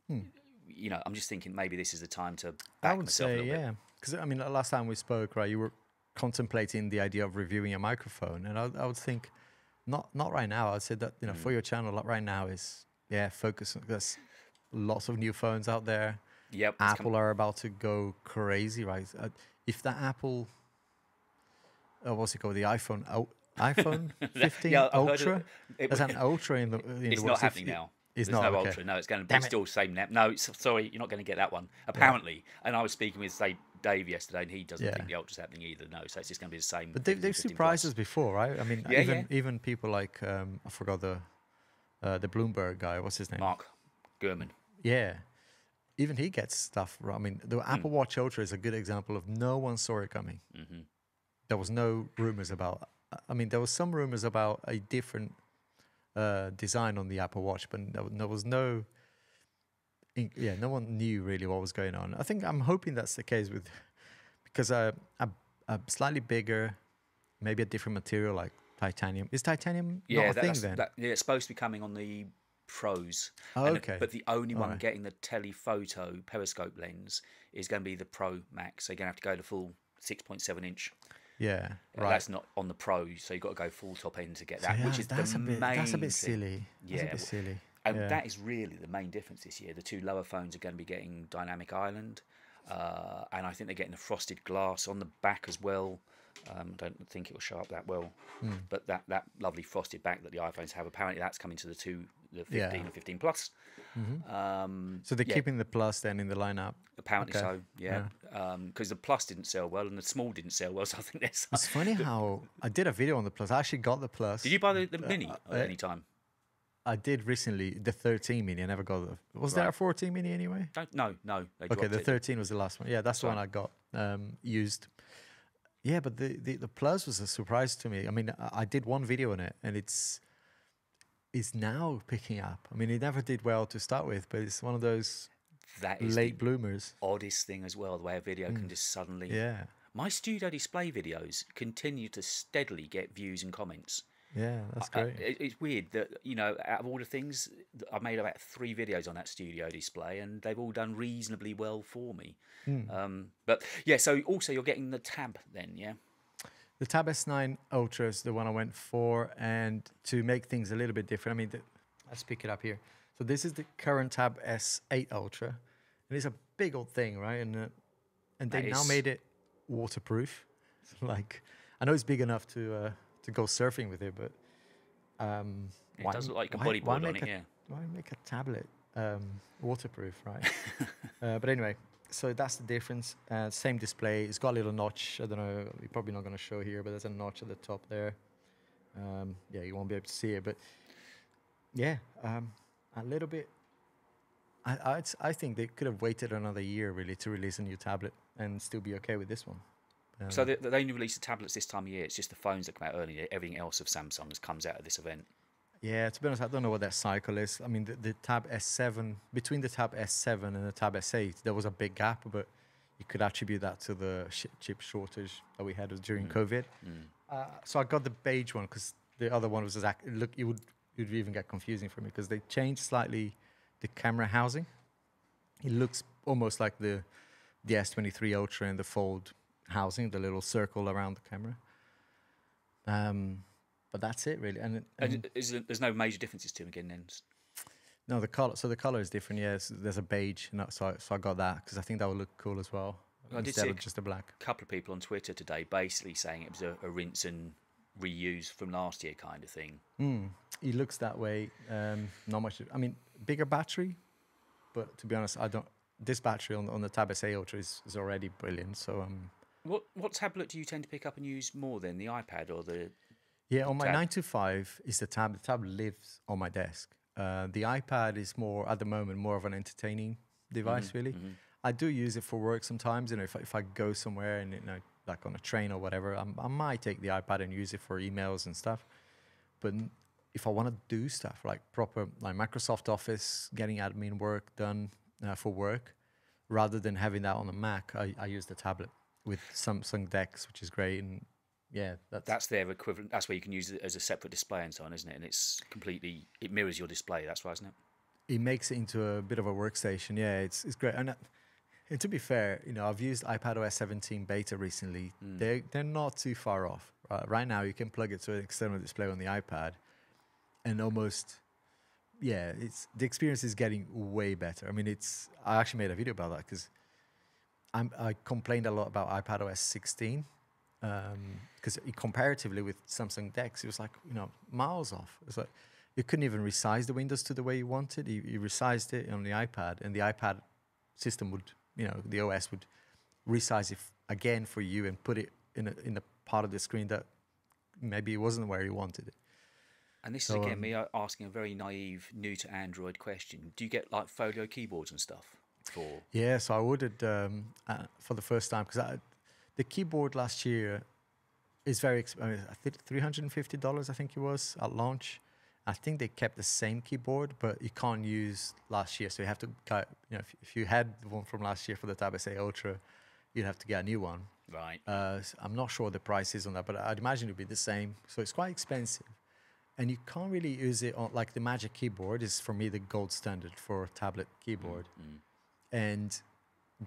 I'm just thinking maybe this is the time to back myself a little bit. Because I mean, last time we spoke, right, you were contemplating the idea of reviewing a microphone, and I would think, not right now. I'd say that for your channel right now is focus. There's lots of new phones out there. Yep, Apple are about to go crazy, right? If that Apple, what's it called, the iPhone 15 Ultra, there's an Ultra in the. It's not happening now. There's no okay. Ultra. No, it's going to be still the same now. No, sorry, you're not going to get that one. Apparently, and I was speaking with Dave yesterday, and he doesn't think the Ultra's happening either. No, so it's just going to be the same. But they've surprised us before, right? I mean, even people like I forgot the Bloomberg guy. What's his name? Mark Gurman. Yeah, even he gets stuff wrong. I mean, the Apple Watch Ultra is a good example of no one saw it coming. There was no rumors about. I mean, there was some rumors about a different design on the Apple Watch, but there was no one knew really what was going on. I'm hoping that's the case because a slightly bigger, maybe a different material like titanium. Is titanium not a thing then? It's supposed to be coming on the Pros. Oh, okay. But the only one getting the telephoto periscope lens is going to be the Pro Max. So you're going to have to go to full 6.7 inch. Yeah, right. That's not on the Pro, so you've got to go full top end to get that, which is that's the main That's a bit thing. silly. Yeah, that's a bit silly. And that is really the main difference this year. The two lower phones are going to be getting dynamic island, and I think they're getting a frosted glass on the back as well. I don't think it will show up that well, but that lovely frosted back that the iPhones have, apparently that's coming to the 15 and 15 Plus. So they're keeping the Plus then in the lineup? Apparently so, yeah. Because the Plus didn't sell well and the Small didn't sell well, so I think there's... It's funny how... I did a video on the Plus. I actually got the Plus. Did you buy the Mini at any time? I did recently. The 13 Mini, I never got the... Was there a 14 Mini anyway? No. Okay, the 13 was the last one. Yeah, that's the one I got used. Yeah, but the Plus was a surprise to me. I mean, I did one video on it, and it's now picking up. I mean, it never did well to start with, but it's one of those That is late bloomers. oddest thing as well, the way a video can just suddenly... Yeah, My studio display videos continue to steadily get views and comments. yeah, that's great. It's weird that, you know, out of all the things, I've made about 3 videos on that studio display, and they've all done reasonably well for me. But yeah, so also you're getting the Tab then, yeah? The Tab S9 Ultra is the one I went for, and to make things a little bit different, I mean, let's pick it up here. So this is the current Tab S8 Ultra, and it's a big old thing, right? And they now made it waterproof. Like, I know it's big enough to go surfing with it, but it does look like a bodyboard on it, yeah. Why make a tablet waterproof, right? But anyway, so that's the difference. Same display. It's got a little notch. I don't know. You're probably not going to show here, but there's a notch at the top there. Yeah, you won't be able to see it, but yeah, a little bit. I think they could have waited another year really to release a new tablet and still be okay with this one. So they only released the tablets this time of year. It's just the phones that come out earlier. Everything else of Samsung's comes out of this event. Yeah, to be honest, I don't know what that cycle is. I mean, the Tab S7, between the Tab S7 and the Tab S8, there was a big gap, but you could attribute that to the chip shortage that we had during COVID. So I got the beige one because the other one was look, it would even get confusing for me because they changed slightly the camera housing. It looks almost like the S23 Ultra and the Fold housing, the little circle around the camera. But that's it really. And there's no major differences to them again then? No, the color. So the color is different. Yes, there's a beige, so I got that because I think that would look cool as well. I did instead see of just a black. A couple of people on Twitter today basically saying it was a rinse and reuse from last year kind of thing. It looks that way. Not much. I mean, bigger battery, but to be honest, I don't. This battery on the Tab S8 Ultra is already brilliant. So What tablet do you tend to pick up and use more then, the iPad or the? Yeah, on my 9 to 5 is the Tab. The Tab lives on my desk. The iPad is more at the moment more of an entertaining device, really. I do use it for work sometimes. You know, if I go somewhere and like on a train or whatever, I might take the iPad and use it for emails and stuff. But if I want to do stuff like proper like Microsoft Office, getting admin work done for work, rather than having that on a Mac, I use the tablet with Samsung Dex, which is great. And yeah, that's their equivalent. That's where you can use it as a separate display and so on, isn't it? And it mirrors your display. That's right, isn't it? It makes it into a bit of a workstation. Yeah, it's great. And to be fair, I've used iPadOS 17 beta recently. They're not too far off. Right now, you can plug it to an external display on the iPad, and almost, yeah, the experience is getting way better. I mean, I actually made a video about that because I complained a lot about iPadOS 16 because comparatively with Samsung Dex, it was like miles off. It's like you couldn't even resize the windows to the way you wanted. You resized it on the iPad, and the iPad system would, the OS would resize it again for you and put it in a part of the screen that maybe it wasn't where you wanted it. And this is again me asking a very naive, new to Android question. Do you get like folio keyboards and stuff for? Yeah, so I ordered for the first time because the keyboard last year is very expensive. I think $350, I think it was at launch. I think they kept the same keyboard, but you can't use last year. So you have to, if you had the one from last year for the Tab S8 Ultra, you'd have to get a new one. Right. I'm not sure what the price is on that, but I'd imagine it'd be the same. So it's quite expensive. And you can't really use it on, like the Magic Keyboard is for me the gold standard for tablet keyboard. And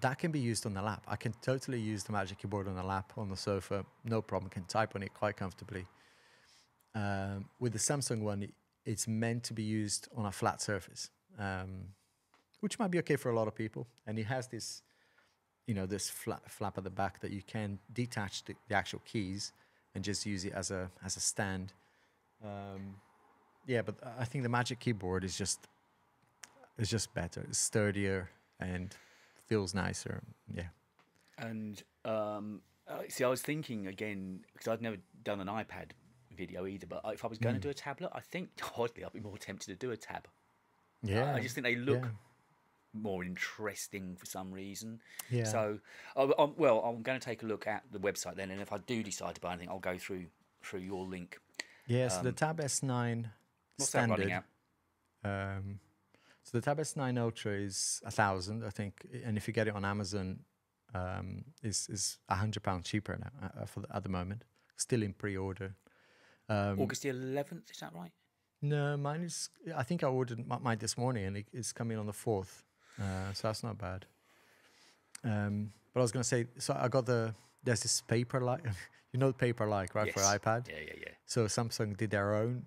that can be used on the lap. I can totally use the Magic Keyboard on the lap, on the sofa, no problem. Can type on it quite comfortably. With the Samsung one, it's meant to be used on a flat surface, which might be okay for a lot of people. And it has this, this flap at the back that you can detach the actual keys and just use it as a stand. Yeah, but I think the Magic Keyboard is just better. It's sturdier and feels nicer. Yeah. And see, I was thinking again because I'd never done an iPad video either. But if I was going to do a tablet, I think oddly I'd be more tempted to do a tab. Yeah. I just think they look more interesting for some reason. Yeah. So, well, I'm going to take a look at the website then, and if I do decide to buy anything, I'll go through your link. Yeah, so the Tab S9 What's that running standard. at? So the Tab S9 Ultra is 1,000, I think, and if you get it on Amazon, is £100 cheaper now at the moment. Still in pre-order. August the 11th, is that right? No, mine is. I think I ordered mine this morning, and it's coming on the 4th, so that's not bad. But I was going to say, so I got there's this Paperlike, you know, Paperlike, right, Yes. for iPad. Yeah. So Samsung did their own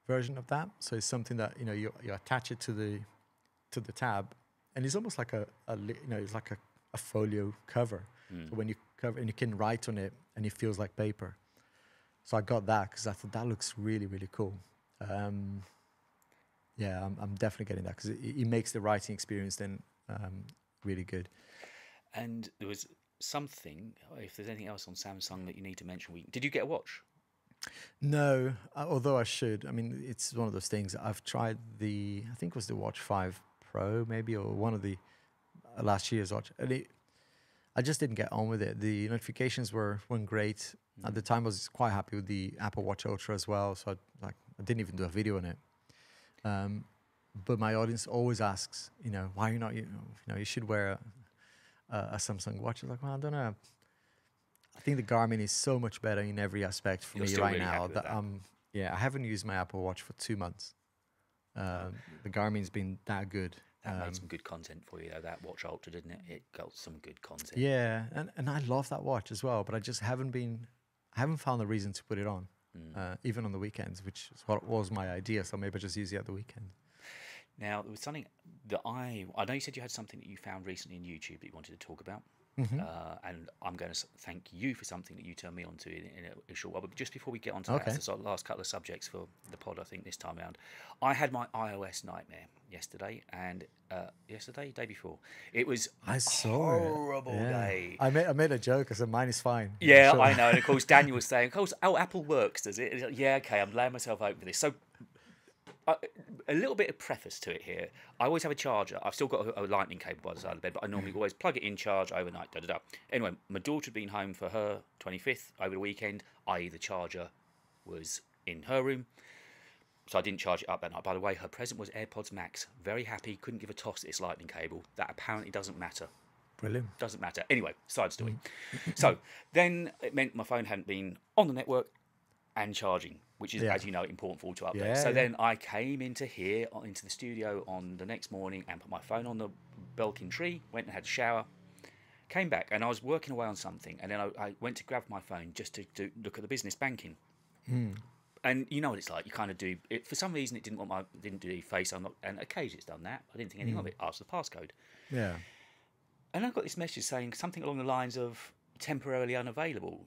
version of that. So it's something that you attach it to the tab, and it's almost like it's like a folio cover. So when you cover, and you can write on it, and it feels like paper. So I got that because I thought that looks really, really cool. Yeah, I'm definitely getting that because it makes the writing experience then really good. And there was something, if there's anything else on Samsung that you need to mention, did you get a watch? No, although I should. I mean, it's one of those things. I've tried I think it was the Watch 5 Pro maybe, or one of the last year's watch. And I just didn't get on with it. The notifications weren't great. At the time, I was quite happy with the Apple Watch Ultra as well. So I didn't even do a video on it. But my audience always asks, why are you not, you should wear a Samsung watch. I was like, well, I don't know. I think the Garmin is so much better in every aspect for me right now that I haven't used my Apple Watch for 2 months. The Garmin's been that good. That made some good content for you, though, that Watch Ultra, didn't it? It got some good content. Yeah, and I love that watch as well, but I just haven't found a reason to put it on, even on the weekends, which is what was my idea, so maybe I just use it at the weekend. Now, there was something that I know you said you had something that you found recently in YouTube that you wanted to talk about. And I'm going to thank you for something that you turned me on to in a short while. But just before we get on to that, that's our last couple of subjects for the pod, I think, this time around. I had my iOS nightmare yesterday, and day before. It was a horrible day. I made a joke. I said, mine is fine. Yeah, sure. I know. And of course, Daniel was saying, oh, Apple works, does it? Like, yeah, okay, I'm laying myself open for this. So a little bit of preface to it here. I always have a charger. I've still got a lightning cable by the side of the bed, but I normally always plug it in, charge overnight, Anyway, my daughter had been home for her 25th over the weekend, i.e. the charger was in her room, so I didn't charge it up that night. By the way, her present was AirPods Max. Very happy, couldn't give a toss at this lightning cable. That apparently doesn't matter. Brilliant. Doesn't matter. Anyway, side story. So then it meant my phone hadn't been on the network and charging, which is, as you know, important for auto update. Then I came into the studio on the next morning and put my phone on the Belkin tree, went and had a shower, came back, and I was working away on something, and then I went to grab my phone just to look at the business banking. And you know what it's like, you kind of do it. For some reason, it didn't do Face Unlock, and occasionally it's done that. I didn't think anything of it. Asked the passcode. Yeah. And I got this message saying something along the lines of temporarily unavailable.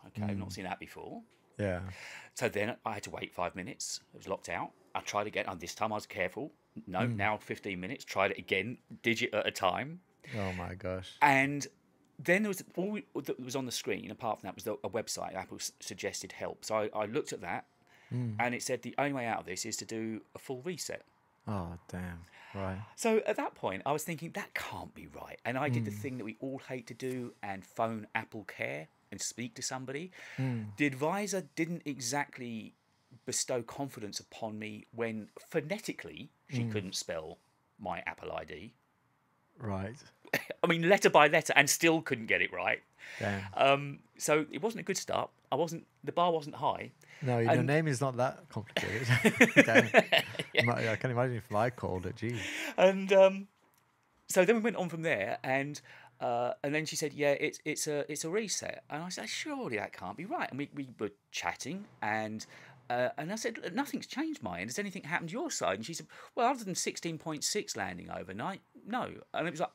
Okay, I've not seen that before. Yeah. So then I had to wait 5 minutes. It was locked out. I tried again. And this time I was careful. No, now 15 minutes. Tried it again, digit at a time. Oh, my gosh. And then there was all that was on the screen, apart from that, was a website. Apple suggested help. So I looked at that, and it said the only way out of this is to do a full reset. Oh, damn. Right. So at that point, I was thinking, that can't be right. And I did the thing that we all hate to do and phone Apple Care and speak to somebody. The advisor didn't exactly bestow confidence upon me when phonetically she couldn't spell my Apple ID. Right. I mean, letter by letter, and still couldn't get it right. Damn. So it wasn't a good start. The bar wasn't high. No, your name is not that complicated. Damn. I can imagine if I called it. Gee. And so then we went on from there, and then she said, "Yeah, it's a reset." And I said, "Surely that can't be right." And we were chatting, and I said, "Nothing's changed my end. Has anything happened to your side?" And she said, "Well, other than 16.6 landing overnight, no." And it was like,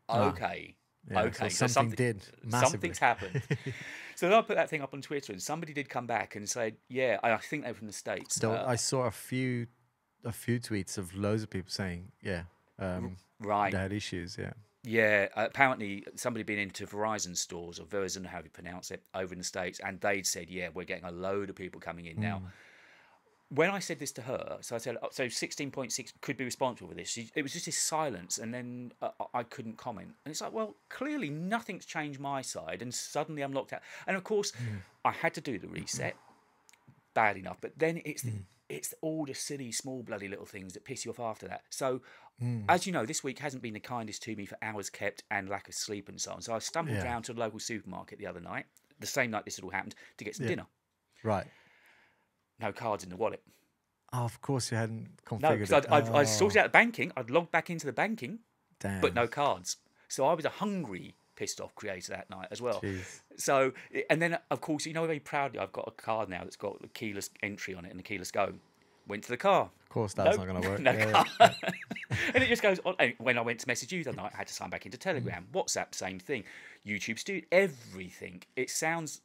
okay. Yeah, okay, so something did massively. Something's happened. So then I put that thing up on Twitter, and somebody did come back and say, "Yeah, I think they're from the States." So I saw a few tweets of loads of people saying, "Yeah, right, they had issues." Yeah. Yeah, apparently somebody been into Verizon stores, or Verizon, how you pronounce it, over in the States, and they'd said, "Yeah, we're getting a load of people coming in now." when I said this to her, so I said, so 16.6 could be responsible for this. It was just this silence, and then I couldn't comment. And it's like, well, clearly nothing's changed my side, and suddenly I'm locked out. And of course, I had to do the reset, bad enough. But then it's all the silly, small, bloody little things that piss you off after that. So, as you know, this week hasn't been the kindest to me for hours kept and lack of sleep and so on. So I stumbled down to the local supermarket the other night, the same night this had all happened, to get some dinner. Right. No cards in the wallet. Oh, of course you hadn't configured No, because I it. sorted out the banking. I'd logged back into the banking, Damn. but no cards. So I was a hungry, pissed off creator that night as well. Jeez. So, and then, of course, you know, very proudly, I've got a card now that's got the keyless entry on it and the keyless go. Went to the car. Of course, that's not going to work. No car. And it just goes on. And when I went to message you the other night, I had to sign back into Telegram. WhatsApp, same thing. YouTube Studio, everything. It sounds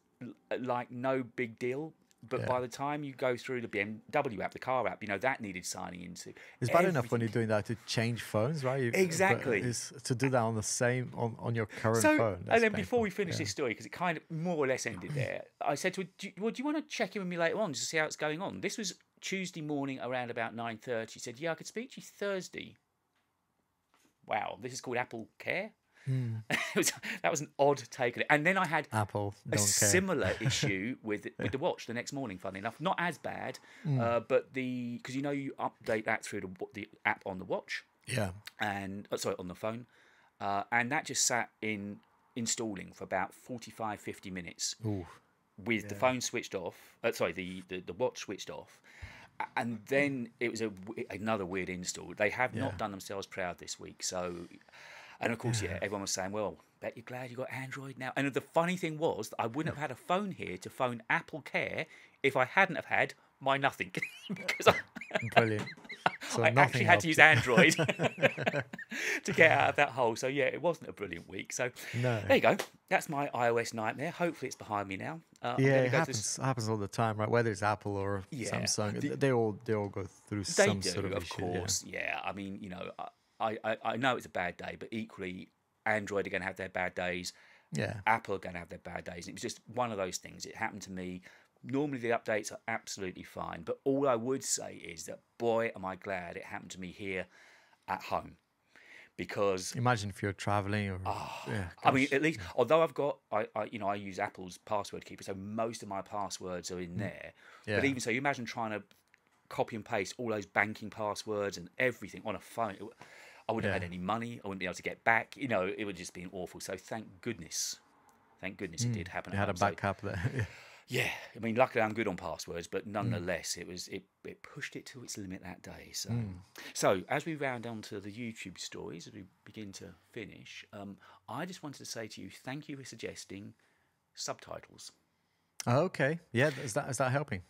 like no big deal, but by the time you go through the BMW app, the car app, you know, that needed signing into. It's bad enough when you're doing that to change phones, right? Exactly. It's to do that on the same, on your current phone. And then before we finish this story, because it kind of more or less ended there, I said to her, do you want to check in with me later on just to see how it's going on? This was Tuesday morning around about 9:30. She said, yeah, I could speak to you Thursday. Wow, this is called Apple Care? That was an odd take on it. And then I had Apple a similar issue with the watch the next morning, funnily enough. Not as bad, but because you know you update that through the app on the watch. Yeah. And on the phone. And that just sat installing for about 45, 50 minutes. Ooh. With the phone switched off. The watch switched off. And then it was another weird install. They have not done themselves proud this week. So... And of course, everyone was saying, well, bet you're glad you got Android now. And the funny thing was, I wouldn't have had a phone here to phone Apple Care if I hadn't have had my nothing. Because Brilliant. So I actually had to use Android to get out of that hole. So, yeah, it wasn't a brilliant week. So, there you go. That's my iOS nightmare. Hopefully it's behind me now. It happens all the time, right? Whether it's Apple or Samsung, they all go through some sort of issue. Of course, yeah. I mean, you know... I know it's a bad day, but equally, Android are going to have their bad days. Yeah. Apple are going to have their bad days. It was just one of those things. It happened to me. Normally, the updates are absolutely fine. But all I would say is that, boy, am I glad it happened to me here at home. Because... Imagine if you're traveling or... I mean, at least... Although I've got... I use Apple's password keeper, so most of my passwords are in there. Yeah. But even so, you imagine trying to copy and paste all those banking passwords and everything on a phone... I wouldn't have had any money. I wouldn't be able to get back. You know, it would just been awful. So thank goodness it did happen. You had a backup there. Yeah, I mean, luckily I'm good on passwords, but nonetheless, it pushed it to its limit that day. So as we round on to the YouTube stories, as we begin to finish, I just wanted to say to you, thank you for suggesting subtitles. Oh, okay, yeah, is that helping?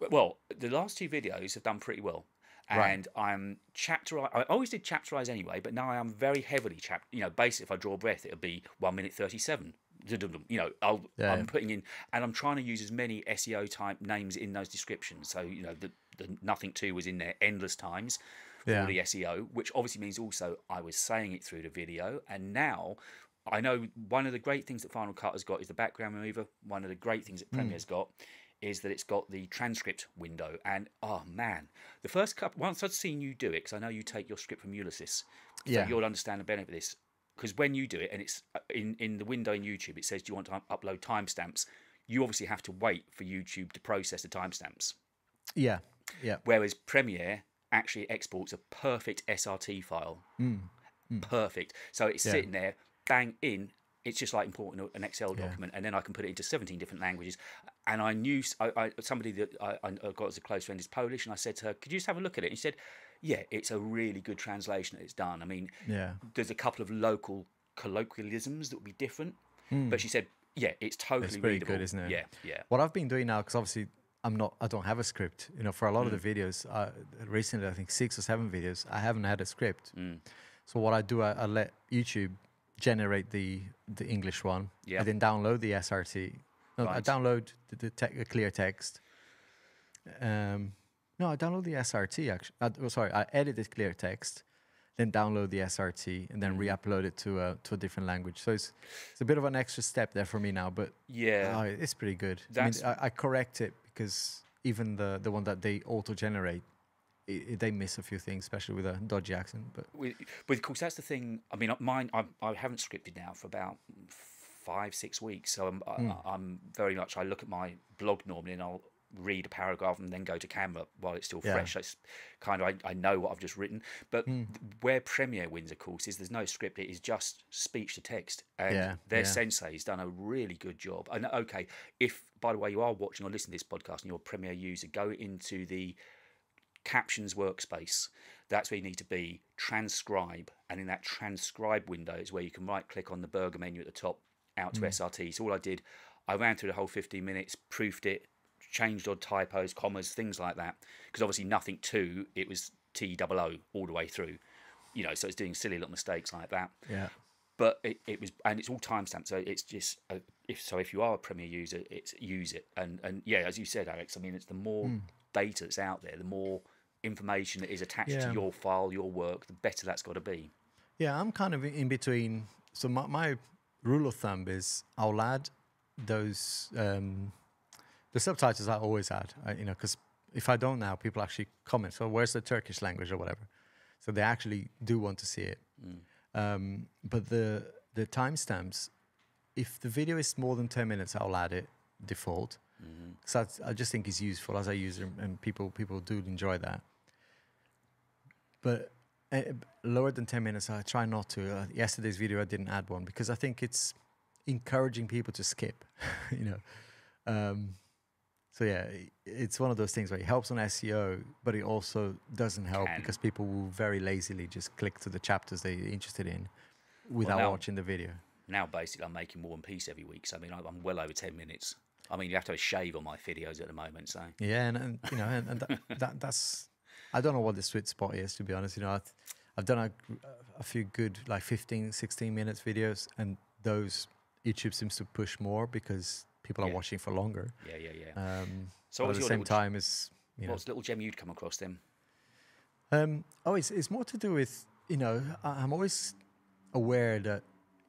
Well, the last two videos have done pretty well. And I'm I always did chapterize anyway, but now I am very heavily basically if I draw a breath, it'll be 1 minute 37. You know, I'm putting in, and I'm trying to use as many SEO type names in those descriptions. So, you know, the nothing to was in there endless times for the SEO, which obviously means also I was saying it through the video. And now I know one of the great things that Final Cut has got is the background remover. One of the great things that Premiere's got is that it's got the transcript window. And, oh, man, the first couple... Once I'd seen you do it, because I know you take your script from Ulysses, so you'll understand the benefit of this. Because when you do it, and it's in the window in YouTube, it says, do you want to upload timestamps? You obviously have to wait for YouTube to process the timestamps. Yeah, yeah. Whereas Premiere actually exports a perfect SRT file. Perfect. So it's sitting there, bang, in... It's just like importing an Excel document, and then I can put it into 17 different languages. And I knew somebody that I got as a close friend is Polish, and I said to her, "Could you just have a look at it?" And she said, "Yeah, it's a really good translation that it's done. I mean, there's a couple of local colloquialisms that would be different, but she said, yeah, it's totally it's pretty readable. good, isn't it? Yeah, yeah. What I've been doing now, because obviously I don't have a script. You know, for a lot of the videos, recently I think 6 or 7 videos, I haven't had a script. So what I do, I let YouTube generate the English one, and then download the SRT. No, I download the clear text. No, I download the SRT actually. I edit the clear text, then download the SRT, and then re-upload it to a different language. So it's a bit of an extra step there for me now, but it's pretty good. I mean, I correct it because even the one that they auto-generate, they miss a few things, especially with a dodgy accent. But of course, that's the thing. I mean, mine, I haven't scripted now for about 5-6 weeks, so I'm very much. I look at my blog normally, and I'll read a paragraph and then go to camera while it's still fresh. It's kind of I know what I've just written. But where Premiere wins, of course, is there's no script. It is just speech to text, and their sensei's done a really good job. And okay, if by the way you are watching or listening to this podcast and you're a Premiere user, go into the captions workspace. That's where you need to be. Transcribe, and in that transcribe window is where you can right click on the burger menu at the top, out to SRT. So all I did, I ran through the whole 15 minutes, proofed it, changed odd typos, commas, things like that, because obviously nothing to it was TOO all the way through, so it's doing silly little mistakes like that. But it was, and it's all timestamped, so it's just if you are a Premiere user, use it. And yeah, as you said, Alex, I mean, it's the more data that's out there, the more information that is attached to your file, your work, the better that's got to be. Yeah, I'm kind of in between. So my rule of thumb is I'll add those the subtitles I always add, because if I don't now, people actually comment. So where's the Turkish language or whatever? So they actually do want to see it. But the timestamps, if the video is more than 10 minutes, I'll add it default. Because I just think it's useful as a user, and people do enjoy that. But lower than 10 minutes, I try not to. Yesterday's video, I didn't add one because I think it's encouraging people to skip, So yeah, it's one of those things where it helps on SEO, but it also doesn't help because people will very lazily just click to the chapters they're interested in without watching the video. Now, basically, I'm making War and Peace every week, so I mean, I'm well over 10 minutes. I mean, you have to have a shave on my videos at the moment, so yeah, and that's I don't know what the sweet spot is, to be honest. I've done a few good 15, 16 minutes videos, and those YouTube seems to push more because people are watching for longer. Yeah. So at the same time, is what's the little gem you'd come across then? It's more to do with I'm always aware that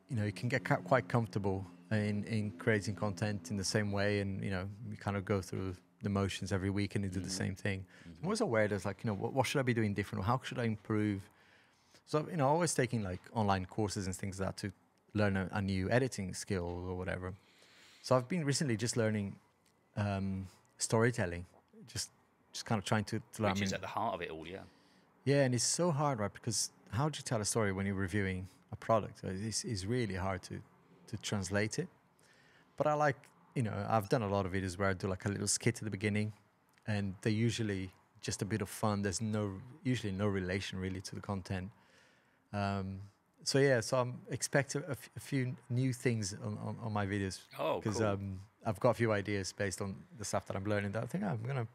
you can get quite comfortable in creating content in the same way, and you kind of go through the motions every week and you do the same thing. I'm always aware there's what should I be doing different? How should I improve? So always taking online courses and things like that to learn a new editing skill or whatever. So I've been recently just learning storytelling, just kind of trying to learn. Which is at the heart of it all, yeah. Yeah, and it's so hard, right? Because how do you tell a story when you're reviewing a product? It's really hard to translate it. But I I've done a lot of videos where I do a little skit at the beginning, and they're usually just a bit of fun. There's usually no relation really to the content. So I'm expecting a few new things on my videos. Oh, because cool. I've got a few ideas based on the stuff that I'm learning that I think I'm gonna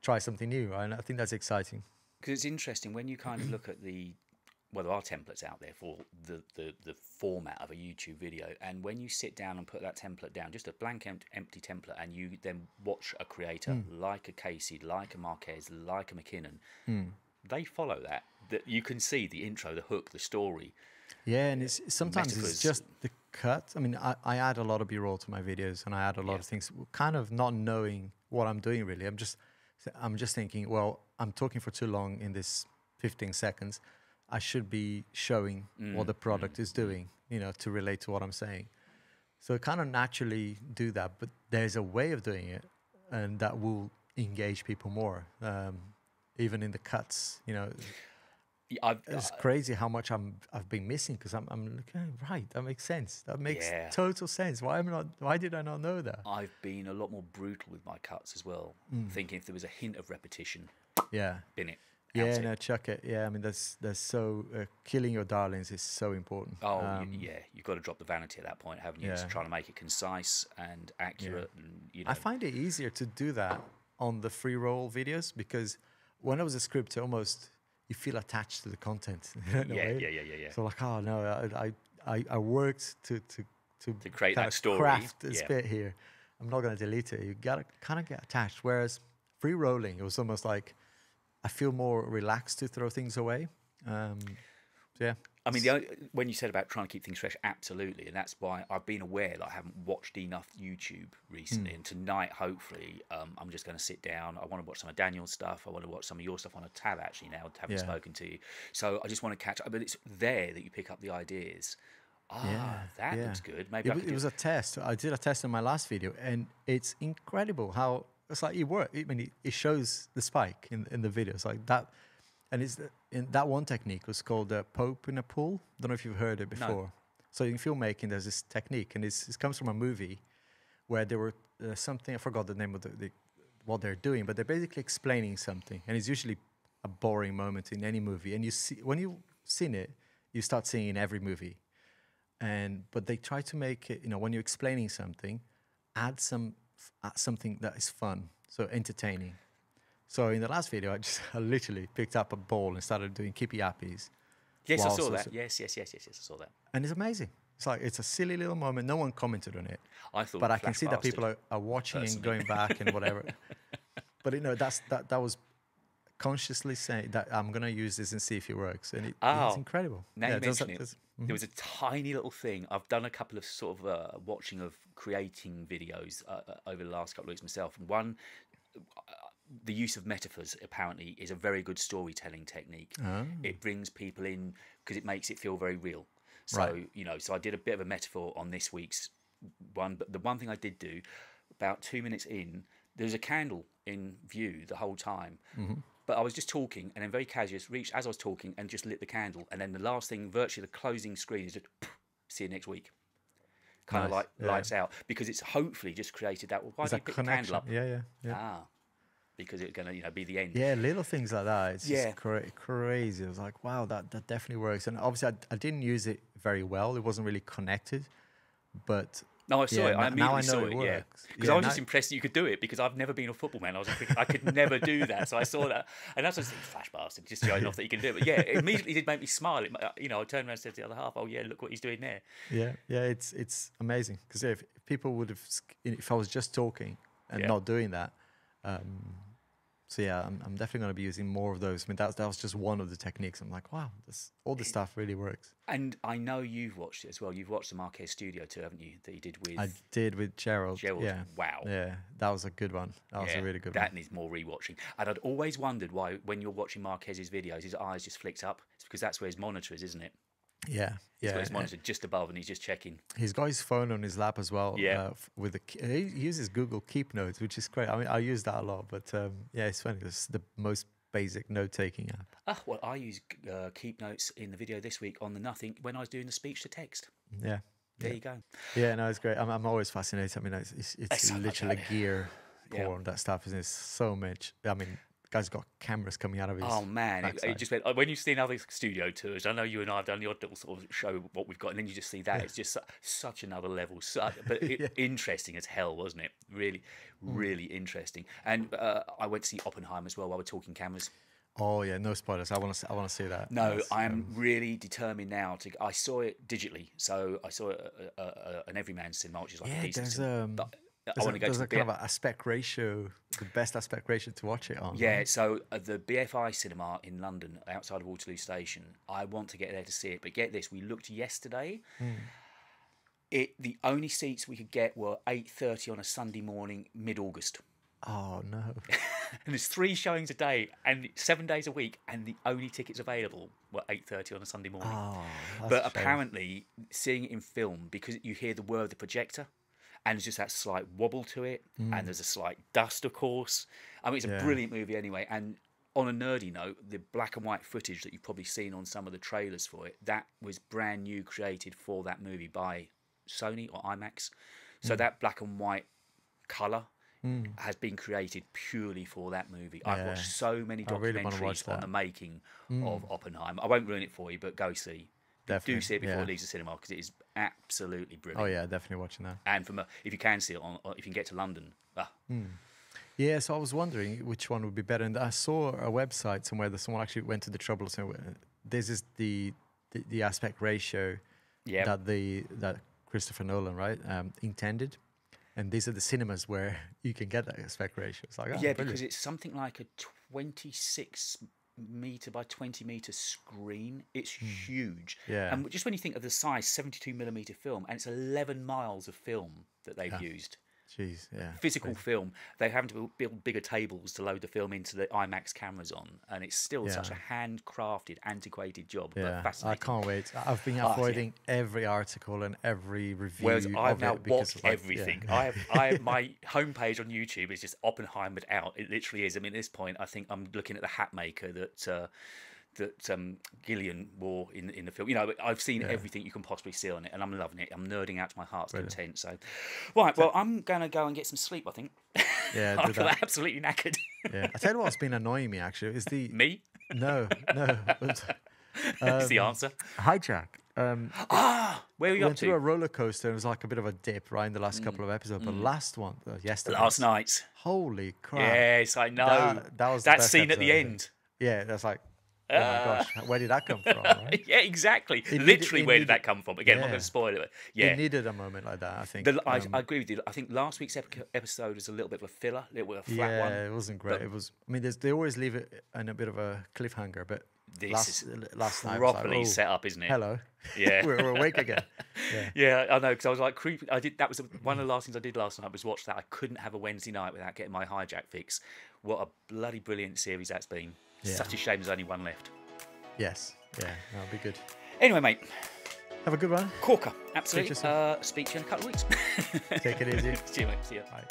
try something new, right? And I think that's exciting. Because it's interesting when you kind of look at there are templates out there for the format of a YouTube video, and when you sit down and put that template down, just a blank empty template, and you then watch a creator like a Casey, like a Marquez, like a McKinnon, they follow that you can see the intro, the hook, the story. Yeah, and sometimes it's just the cut. I mean, I add a lot of B-roll to my videos, and I add a lot of things, kind of not knowing what I'm doing really. I'm just thinking, well, I'm talking for too long in this 15 seconds. I should be showing what the product is doing, to relate to what I'm saying. So kind of naturally do that, but there's a way of doing it, and that will engage people more, even in the cuts. It's crazy how much I've been missing, because I'm looking, right, that makes sense. That makes total sense. Why did I not know that? I've been a lot more brutal with my cuts as well, thinking if there was a hint of repetition in it. Yeah, no, chuck it. Yeah, I mean, there's so killing your darlings is so important. Oh, you've got to drop the vanity at that point, haven't you? Just trying to make it concise and accurate. And, I find it easier to do that on the free roll videos, because when I was a script, almost you feel attached to the content. Yeah. So oh no, I worked to create that story, craft this bit here. I'm not going to delete it. You gotta kind of get attached. Whereas free rolling, it was almost like I feel more relaxed to throw things away. I mean, when you said about trying to keep things fresh, absolutely, and that's why I've been aware that I haven't watched enough YouTube recently. And tonight, hopefully, I'm just going to sit down. I want to watch some of Daniel's stuff. I want to watch some of your stuff on a tab, actually, now, having spoken to you. So I just want to catch up. But it's there that you pick up the ideas. That looks good. Maybe it was a test. I did a test in my last video, and it's incredible how it's like it works. I mean, it shows the spike in the video. It's like that. And in that one technique was called Pope in a Pool. Don't know if you've heard it before. No. So in filmmaking, there's this technique, and it comes from a movie where there were something, I forgot the name of what they're doing, but they're basically explaining something. And it's usually a boring moment in any movie. And you see, when you've seen it, you start seeing it in every movie. But they try to make it, when you're explaining something, add something that is fun, so entertaining. So in the last video, I literally picked up a ball and started doing kippy yappies. Yes, I saw that. Yes, I saw that. And it's amazing. It's like, it's a silly little moment. No one commented on it. But I can see that people are watching and going back and whatever. But that was consciously saying that I'm going to use this and see if it works. And it's incredible. Now you mention it. There was a tiny little thing. I've done a couple of sort of watching of creating videos over the last couple of weeks myself. And one... the use of metaphors apparently is a very good storytelling technique. It brings people in because it makes it feel very real. So, so I did a bit of a metaphor on this week's one, but the one thing I did do, about 2 minutes in, there's a candle in view the whole time. But I was just talking, and then very casually reached as I was talking and just lit the candle. And then the last thing, virtually the closing screen, is just, see you next week. Kind of like lights out. Because it's hopefully just created that. Well, why do you pick the candle up? Yeah. Because it's going to be the end. Yeah, little things like that. It's just crazy. I was like, wow, that definitely works. And obviously, I didn't use it very well. It wasn't really connected. But no, I saw it. I immediately saw it. Yeah, because I was just impressed that you could do it. Because I've never been a football man. I was thinking I could never do that. So I saw that, and that's just flash bastard, just showing off that you can do it. But yeah, it immediately did make me smile. I turned around and said to the other half, "Oh yeah, look what he's doing there." Yeah, it's amazing. Because if people would have, if I was just talking and not doing that. So yeah, I'm definitely going to be using more of those. I mean, that was just one of the techniques. I'm like, wow, all this stuff really works. And I know you've watched it as well. You've watched the Marquez Studio too, haven't you? That you did with... I did with Gerald. Yeah. Wow. Yeah, that was a good one. That was a really good one. That needs more rewatching. And I'd always wondered why, when you're watching Marquez's videos, his eyes just flicked up. It's because that's where his monitor is, isn't it? Yeah. He's got his monitor just above, and he's just checking. He's got his phone on his lap as well. Yeah. He uses Google Keep Notes, which is great. I mean, I use that a lot, but it's funny. It's the most basic note-taking app. Well, I use Keep Notes in the video this week on the Nothing when I was doing the speech to text. Yeah. There you go. Yeah, no, it's great. I'm always fascinated. I mean, it's so literally gear porn, that stuff, isn't it? So much. I mean, guy's got cameras coming out of his it just went, when you see other studio tours, I know you and I have done the odd little sort of show what we've got, and then you just see that it's just such another level, interesting as hell, wasn't it? Really interesting. And I went to see Oppenheimer as well while we're talking cameras. Oh yeah, no spoilers. I want to see that. No, I'm really determined now to. I saw it digitally, so I saw an Everyman cinema, which is like a decent cinema. I want to go to the kind of aspect ratio, the best aspect ratio to watch it on. Yeah, right? so the BFI cinema in London, outside of Waterloo Station, I want to get there to see it. But get this, we looked yesterday. The only seats we could get were 8:30 on a Sunday morning, mid-August. Oh no! And there's 3 showings a day, and 7 days a week, and the only tickets available were 8:30 on a Sunday morning. But apparently, seeing it in film, because you hear the whir of the projector. And there's just that slight wobble to it, and there's a slight dust, of course. I mean, it's a brilliant movie anyway. And on a nerdy note, the black and white footage that you've probably seen on some of the trailers for it, that was brand new, created for that movie by Sony or IMAX. So that black and white colour has been created purely for that movie. I've watched so many documentaries on the making of Oppenheimer. I won't ruin it for you, but go see. Definitely. Do see it before it leaves the cinema, because it is absolutely brilliant. Oh yeah, definitely watching that. And if you can see it if you can get to London. Yeah, so I was wondering which one would be better, and I saw a website somewhere that someone actually went to the trouble of saying, this is the aspect ratio that Christopher Nolan intended, and these are the cinemas where you can get that aspect ratio. It's like, because it's something like a 26 meter by 20 meter screen. It's huge. Yeah. And just when you think of the size, 72mm film, and it's 11 miles of film that they've used. Jeez, yeah. Physical film. They're having to build bigger tables to load the film into the IMAX cameras on, and it's still such a handcrafted, antiquated job. Yeah, But fascinating. I can't wait. I've been avoiding every article and every review. Whereas I've now watched like, everything. I have my homepage on YouTube is just Oppenheimered out. It literally is. I mean, at this point, I think I'm looking at the hat maker that Gillian wore in the film. You know, I've seen everything you can possibly see on it, and I'm loving it. I'm nerding out to my heart's content. So, right, well, I'm gonna go and get some sleep. I think. Yeah, I feel absolutely knackered. Yeah, I tell you what's been annoying me actually is the Me? No. Is the answer? Hijack. Where are you up went through to? a roller coaster. It was like a bit of a dip right in the last couple of episodes. But last one, yesterday. Last night. Holy crap! Yes, I know. That was that the best scene at the episode, end. Yeah, that's like, oh my gosh, where did that come from? Right? Yeah, exactly. It Literally, where did needed- that come from? Again, I'm not going to spoil it. Yeah, It needed a moment like that, I think. I agree with you. I think last week's episode was a little bit of a filler, a little bit of a flat one. Yeah, it wasn't great. It was. I mean, they always leave it in a bit of a cliffhanger, but This is last night properly was like, set up, isn't it? Hello. Yeah. we're awake again. Yeah. Yeah, I know, because I was like creepy. That was one of the last things I did last night was watch that. I couldn't have a Wednesday night without getting my Hijack fix. What a bloody brilliant series that's been. Yeah. Such a shame there's only one left. Yes. Yeah. That'll be good. Anyway, mate. Have a good one. Corker, absolutely. Speak to you soon. Speak to you in a couple of weeks. Take it easy. See you, mate. See you. Bye.